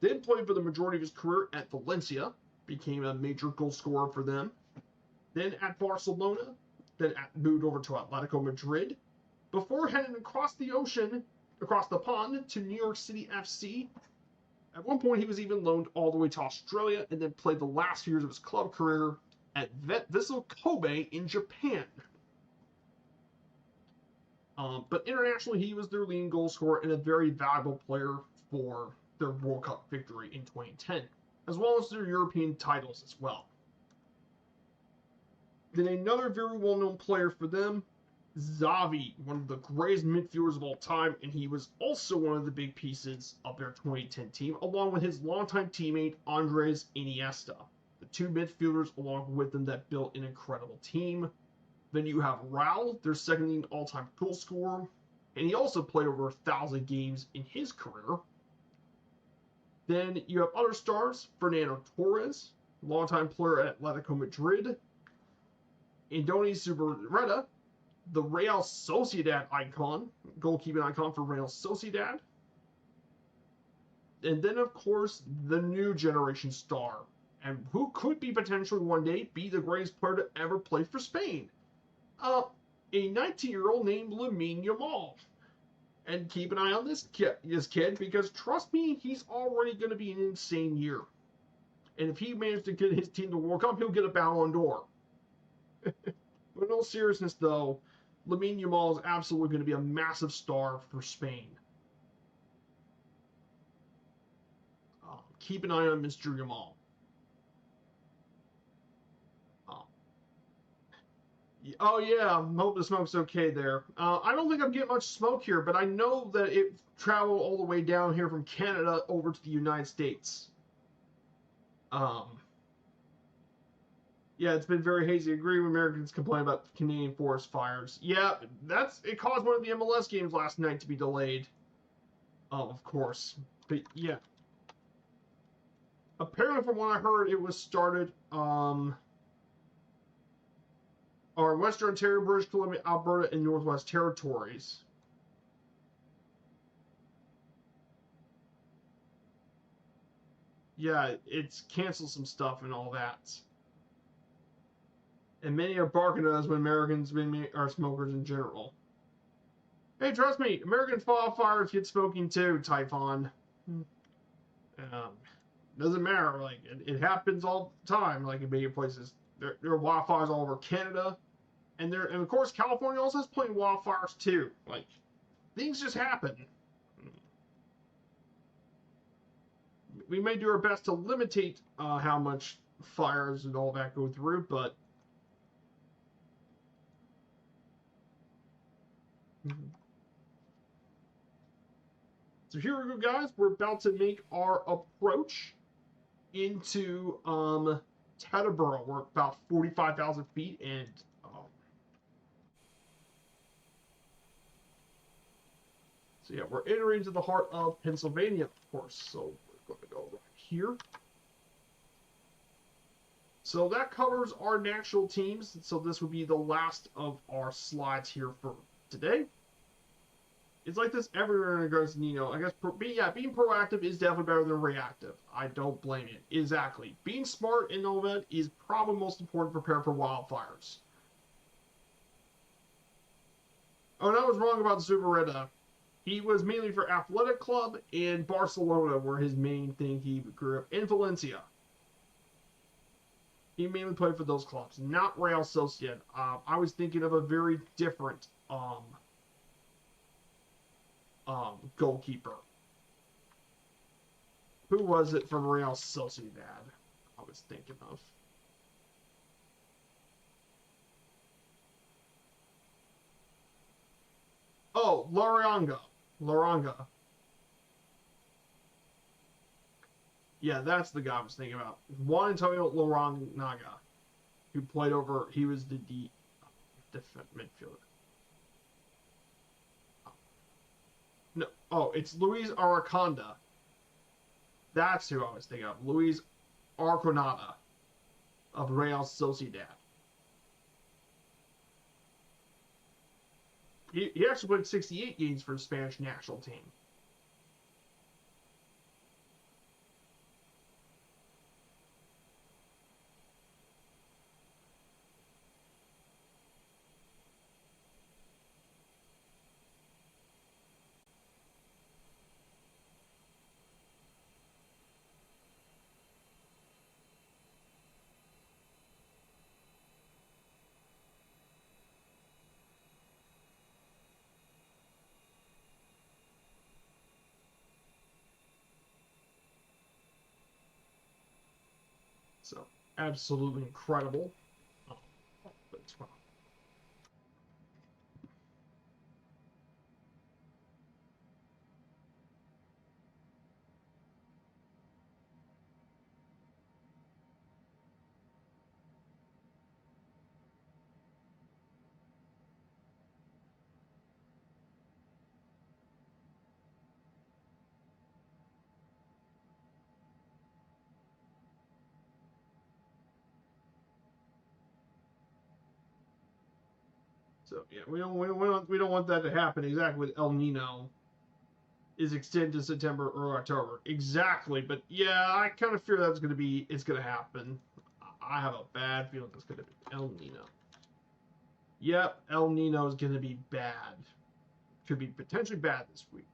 Then played for the majority of his career at Valencia, became a major goal scorer for them. Then at Barcelona, then moved over to Atletico Madrid, before heading across the pond to New York City FC. At one point, he was even loaned all the way to Australia and then played the last years of his club career at Vissel Kobe in Japan. But internationally, he was their leading goal scorer and a very valuable player for their World Cup victory in 2010, as well as their European titles as well. Then another very well-known player for them, Xavi, one of the greatest midfielders of all time, and he was also one of the big pieces of their 2010 team, along with his longtime teammate Andres Iniesta. The two midfielders along with them that built an incredible team. Then you have Raul, their second leading all-time goal scorer, and he also played over 1,000 games in his career. Then you have other stars, Fernando Torres, longtime player at Atletico Madrid, Andoni Zubizarreta, the Real Sociedad icon, goalkeeping icon for Real Sociedad, and then of course the new generation star, and who could be potentially one day be the greatest player to ever play for Spain, a 19-year-old named Lamine Yamal. And keep an eye on this kid, because trust me, he's already going to be an insane year. And if he managed to get his team to World Cup, he'll get a Ballon d'Or. But in all seriousness, though, Lamine Yamal is absolutely going to be a massive star for Spain. Keep an eye on Mr. Yamal. Oh yeah, hope the smoke's okay there. I don't think I'm getting much smoke here, but I know that it traveled all the way down here from Canada over to the United States. Yeah, it's been very hazy. I agree with Americans complain about Canadian forest fires. Yeah, it caused one of the MLS games last night to be delayed. Of course. But yeah. Apparently, from what I heard, it was started, are Western Ontario, British Columbia, Alberta, and Northwest Territories. Yeah, it's canceled some stuff and all that. And many are barking at us when Americans are smokers in general. Hey, trust me, American wildfires get smoking too, Typhon. Doesn't matter. Like it happens all the time. Like in many places, there are wildfires all over Canada, and of course California also has plenty of wildfires too. Like things just happen. We may do our best to limitate how much fires and all that go through, but so here we go, guys. We're about to make our approach into Teterboro. We're about 45,000 feet, and so yeah, we're entering into the heart of Pennsylvania, of course. So we're going to go right here. So that covers our national teams. So this would be the last of our slides here for today. It's like this everywhere in regards to Nino. I guess, being proactive is definitely better than reactive. I don't blame it. Exactly. Being smart in all that is probably most important to prepare for wildfires. Oh, and I was wrong about the Super Red. He was mainly for Athletic Club and Barcelona were his main thing. He grew up in Valencia. He mainly played for those clubs, not Real Sociedad. I was thinking of a very different goalkeeper. Who was it from Real Sociedad? I was thinking of. Oh, Laranga. Yeah, that's the guy I was thinking about. Juan Antonio Laranga, who played over. He was the midfielder. No, oh, it's Luis Araconda. That's who I was thinking of. Luis Arconada of Real Sociedad. He actually played 68 games for the Spanish national team. So absolutely incredible. Oh, but it's fine. So yeah, we don't want that to happen exactly with El Nino is extended to September or October. Exactly, but yeah, I kind of fear it's going to happen. I have a bad feeling it's going to be El Nino. Yep, El Nino is going to be bad. Could be potentially bad this week.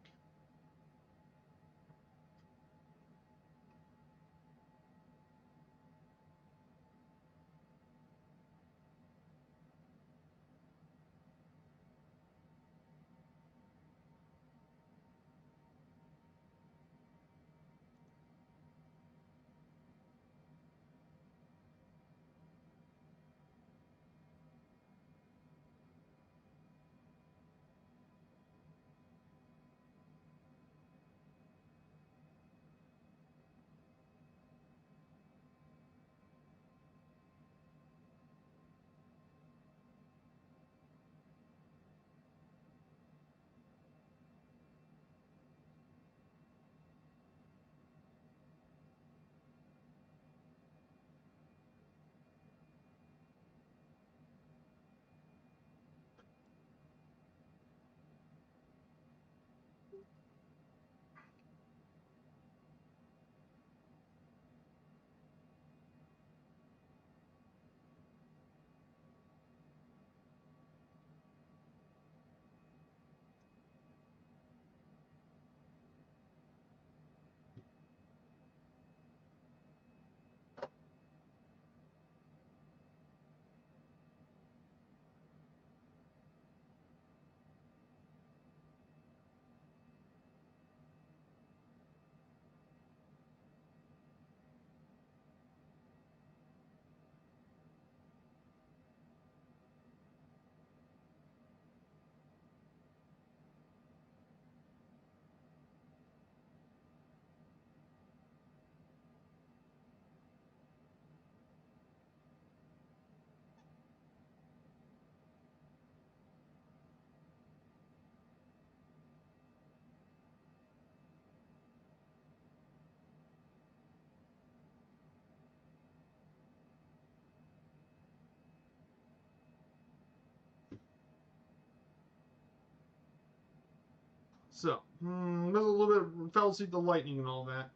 So, there's a little bit of fell asleep the lightning and all that.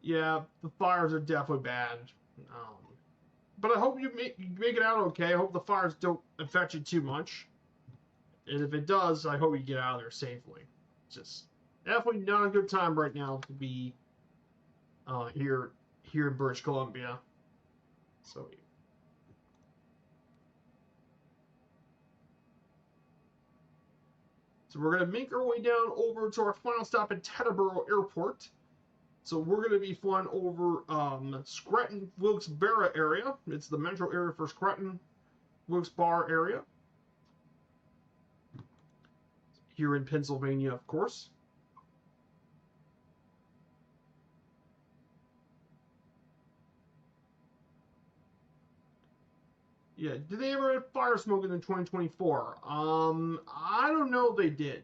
Yeah, the fires are definitely bad. Um, but I hope you make it out okay. I hope the fires don't affect you too much. And if it does, I hope you get out of there safely. Just definitely not a good time right now to be here in British Columbia. So we're gonna make our way down over to our final stop at Teterboro Airport. So we're gonna be flying over Scranton Wilkes-Barre area. It's the metro area for Scranton Wilkes-Barre area here in Pennsylvania, of course. Yeah, did they ever have fire smoking in 2024? I don't know if they did.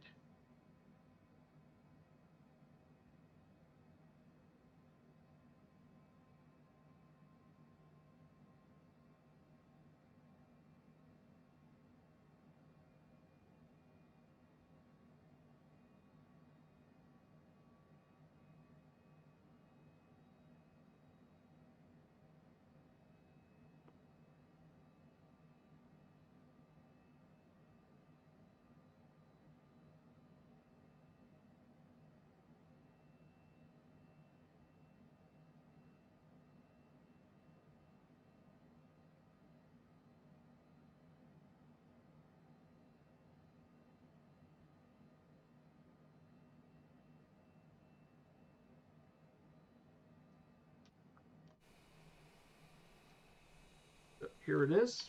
Here it is.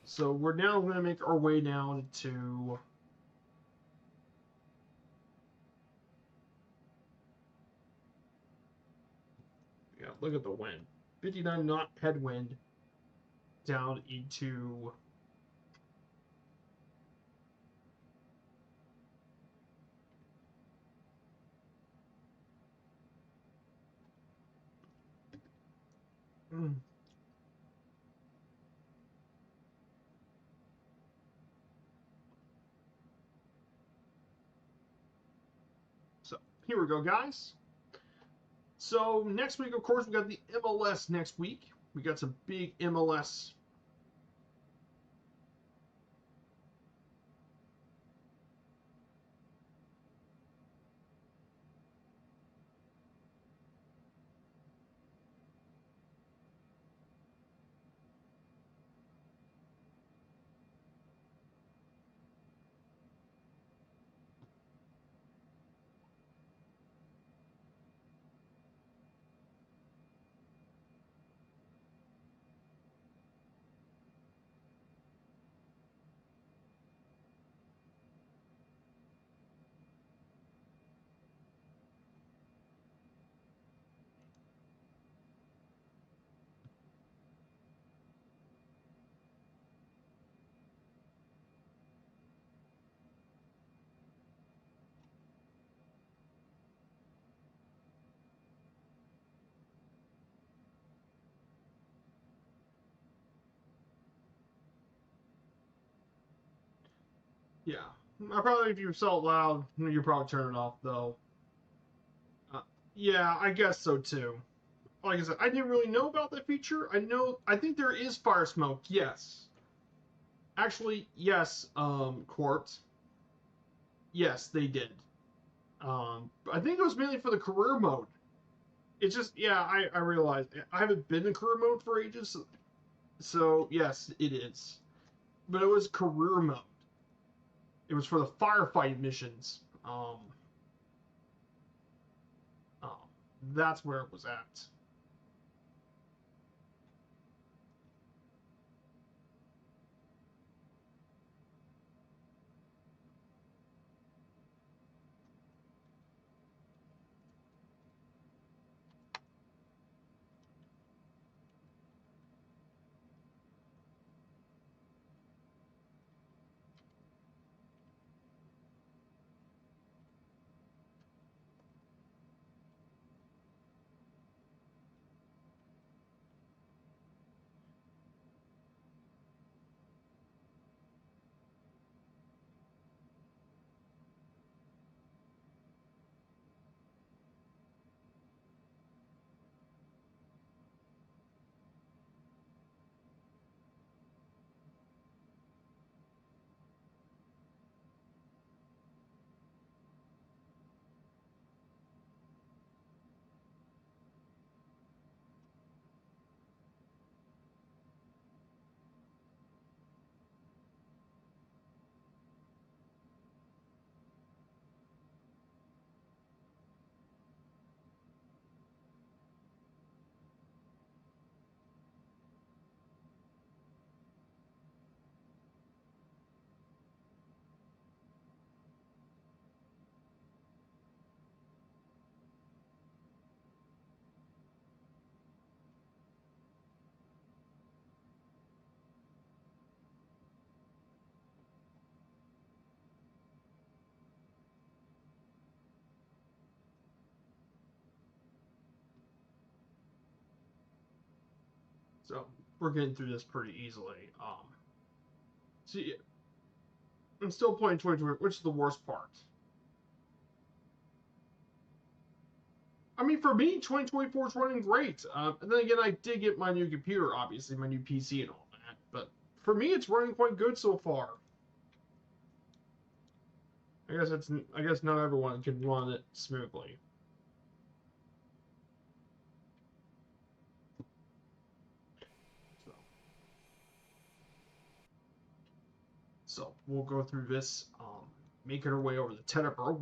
So we're now going to make our way down to yeah, look at the wind. 59 knot headwind down into so here we go, guys. So next week, of course, we got the MLS next week. We got some big MLS. Yeah, I probably if you saw it loud, you probably turn it off though. Uh, yeah, I guess so too. Like I said, I didn't really know about that feature. I think there is fire smoke. Yes, actually, yes. Court. Yes, they did. I think it was mainly for the career mode. It's just, yeah, I realized I haven't been in career mode for ages, so yes, it is. But it was career mode. It was for the firefight missions. Um, that's where it was at. So we're getting through this pretty easily. See, I'm still playing 2020, which is the worst part. I mean, for me, 2024 is running great. And then again, I did get my new computer, obviously, my new PC and all that. But for me, it's running quite good so far. I guess not everyone can run it smoothly. So, so we'll go through this, making our way over the Teterboro.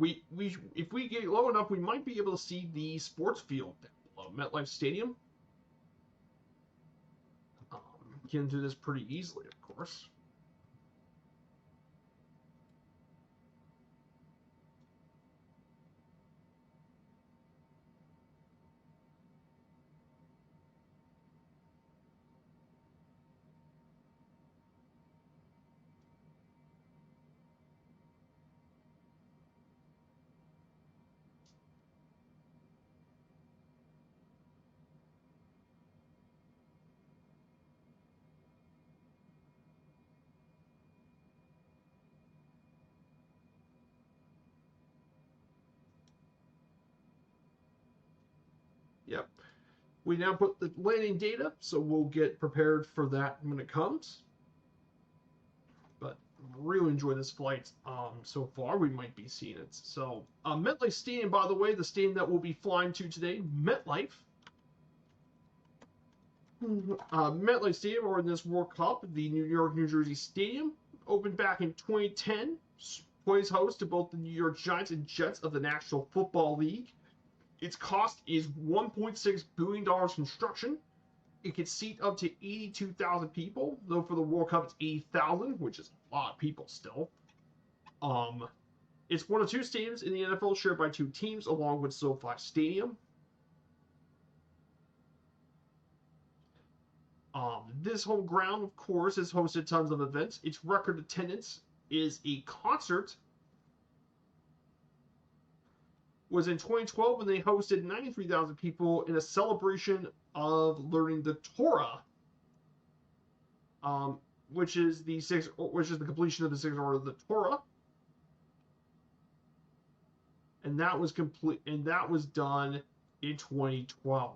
If we get low enough, we might be able to see the sports field down below MetLife Stadium. Getting through this pretty easily, of course. Yep. We now put the landing data, so we'll get prepared for that when it comes. But really enjoy this flight so far. We might be seeing it. So MetLife Stadium, by the way, the stadium that we'll be flying to today, MetLife. MetLife Stadium, or in this World Cup, the New York, New Jersey Stadium, opened back in 2010. Plays host to both the New York Giants and Jets of the National Football League. Its cost is $1.6 billion construction. It could seat up to 82,000 people, though for the World Cup it's 80,000, which is a lot of people still. It's one of two stadiums in the NFL shared by two teams, along with SoFi Stadium. This home ground, of course, has hosted tons of events. Its record attendance is a concert. Was in 2012 when they hosted 93,000 people in a celebration of learning the Torah, which is the completion of the sixth order of the Torah, and that was complete, and that was done in 2012.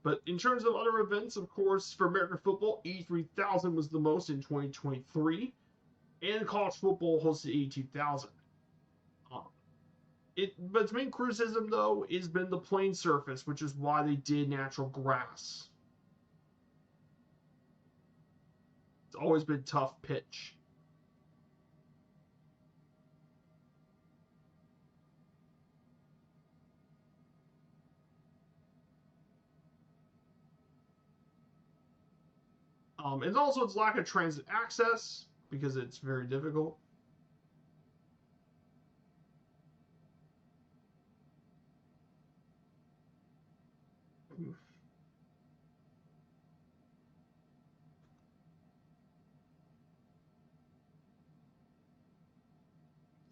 But in terms of other events, of course, for American football, 83,000 was the most in 2023, and college football hosted 82,000. But its main criticism, though, has been the playing surface, which is why they did natural grass. It's always been tough pitch. And also its lack of transit access, because it's very difficult.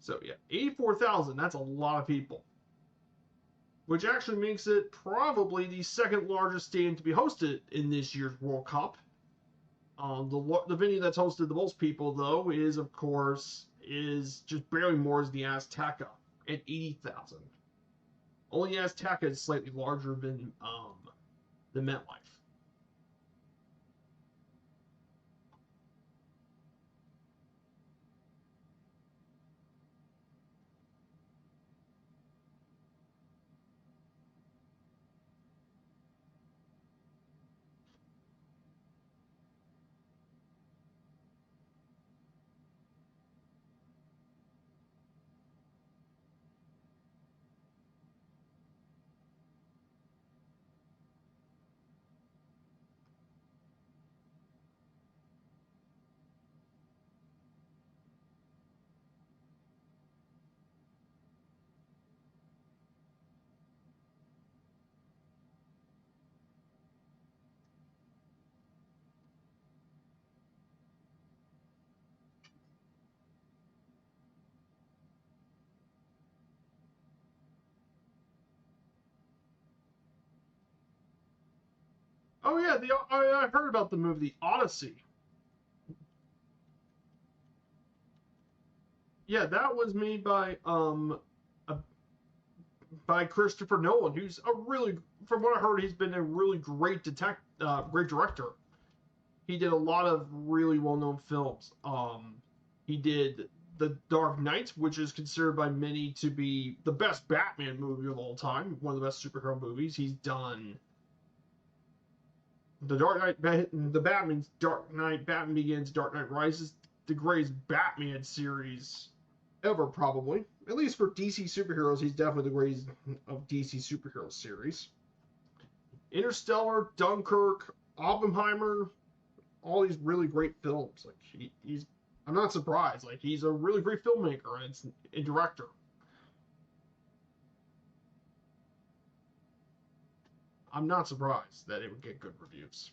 So yeah, 84,000, that's a lot of people. Which actually makes it probably the second largest stadium to be hosted in this year's World Cup. The venue that's hosted the most people, though, is of course just barely more as the Azteca at 80,000. Only Azteca is slightly larger than MetLife. Oh yeah, I heard about the movie The Odyssey. Yeah, that was made uh, by Christopher Nolan, who's a really, from what I heard, he's been a really great director. He did a lot of really well-known films. He did The Dark Knight, which is considered by many to be the best Batman movie of all time, one of the best superhero movies. He's done The Dark Knight, the Batman's Dark Knight, Batman Begins, Dark Knight Rises, the greatest Batman series ever, probably. At least for DC superheroes, he's definitely the greatest of DC superhero series. Interstellar, Dunkirk, Oppenheimer, all these really great films. Like he's, I'm not surprised. Like he's a really great filmmaker and it's a director. I'm not surprised that it would get good reviews.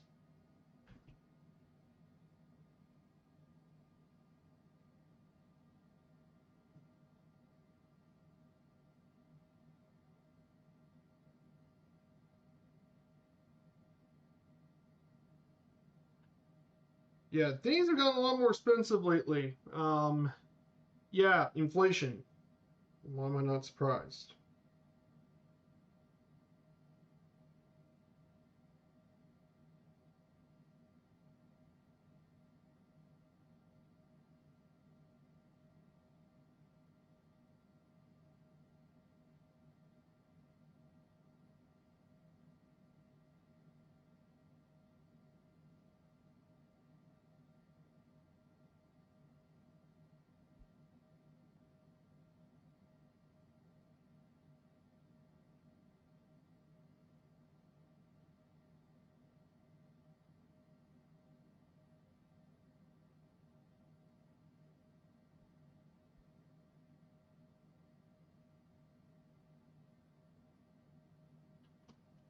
Yeah, things have gotten a lot more expensive lately. Yeah, inflation. Why am I not surprised?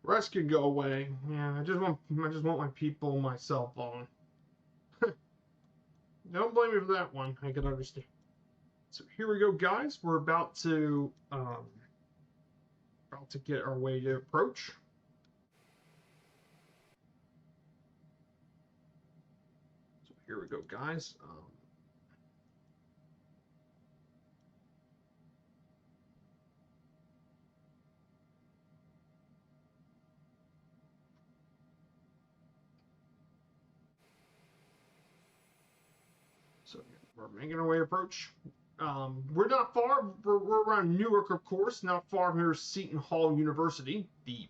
Rest can go away. Yeah, I just want my people, my cell phone. Don't blame me for that one. I can understand. So here we go, guys. We're about to get our way to approach. So here we go, guys. So we're making our way to approach. We're not far. We're around Newark, of course. Not far from here, Seton Hall University, the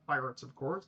Pirates, of course.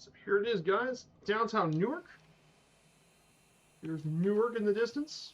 So here it is, guys. Downtown Newark. There's Newark in the distance.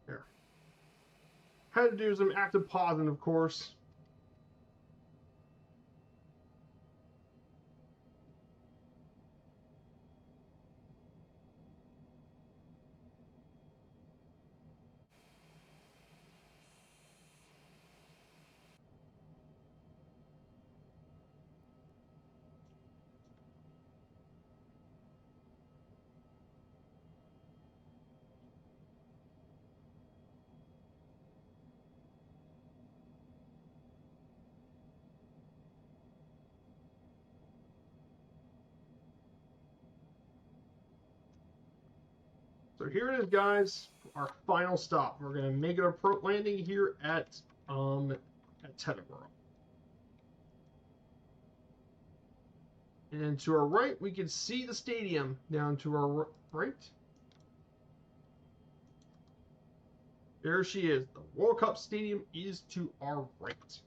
Here. Had to do some active pausing, of course. So here it is, guys. Our final stop. We're gonna make it a pro landing here at Teterboro. And to our right, we can see the stadium. Down to our right, there she is. The World Cup Stadium is to our right.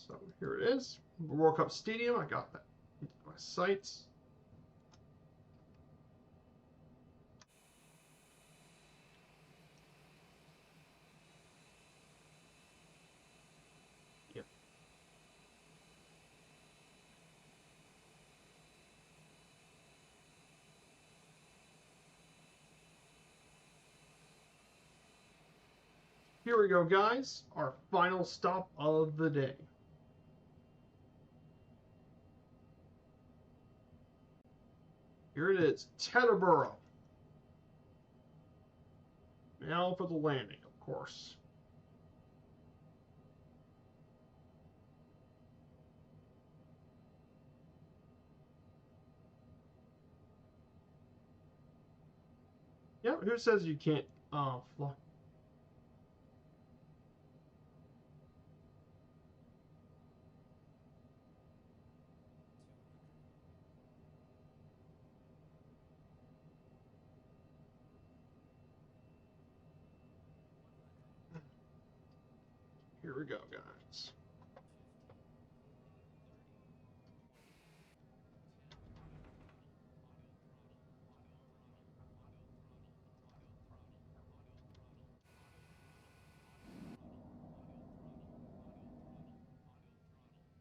So here it is, the World Cup Stadium. I got that into my sights. Yep. Here we go, guys. Our final stop of the day. Here it is, Teterboro. Now for the landing, of course. Yep, who says you can't fly? Here we go, guys.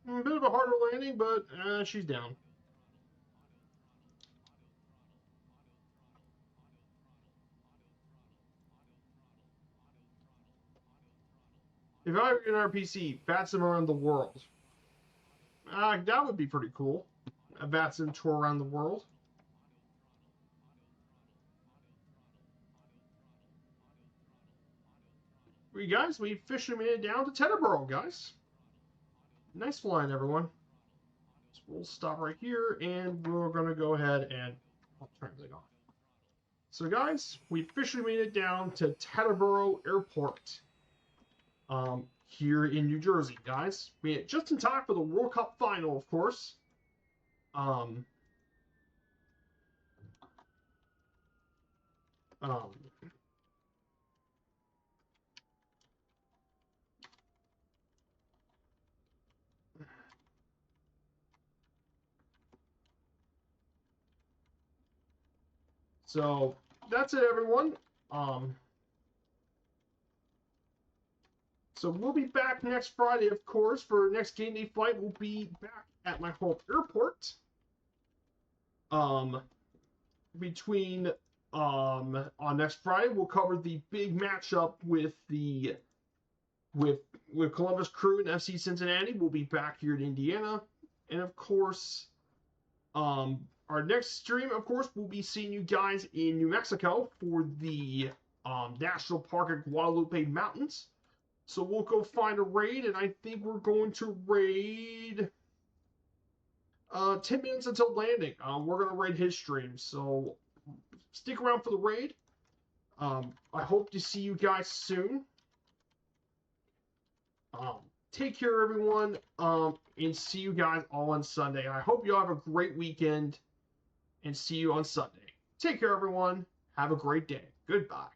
A bit of a harder landing, but she's down. If I were an RPC, Batsim around the world. That would be pretty cool. A Batsim tour around the world. We officially made it down to Teterboro, guys. Nice flying, everyone. So we'll stop right here, and we're going to go ahead and I'll turn everything off. So, guys, we officially made it down to Teterboro Airport here in New Jersey, guys. We made it just in time for the World Cup final, of course. Um, So that's it, everyone. So we'll be back next Friday, of course, for next game day flight. We'll be back at my home airport. Between on next Friday, we'll cover the big matchup with the with Columbus Crew and FC Cincinnati. We'll be back here in Indiana, and of course, our next stream, of course, we'll be seeing you guys in New Mexico for the National Park at Guadalupe Mountains. So we'll go find a raid, and I think we're going to raid 10 minutes until landing. We're going to raid his stream, so stick around for the raid. I hope to see you guys soon. Take care, everyone, and see you guys all on Sunday. I hope you all have a great weekend, and see you on Sunday. Take care, everyone. Have a great day. Goodbye.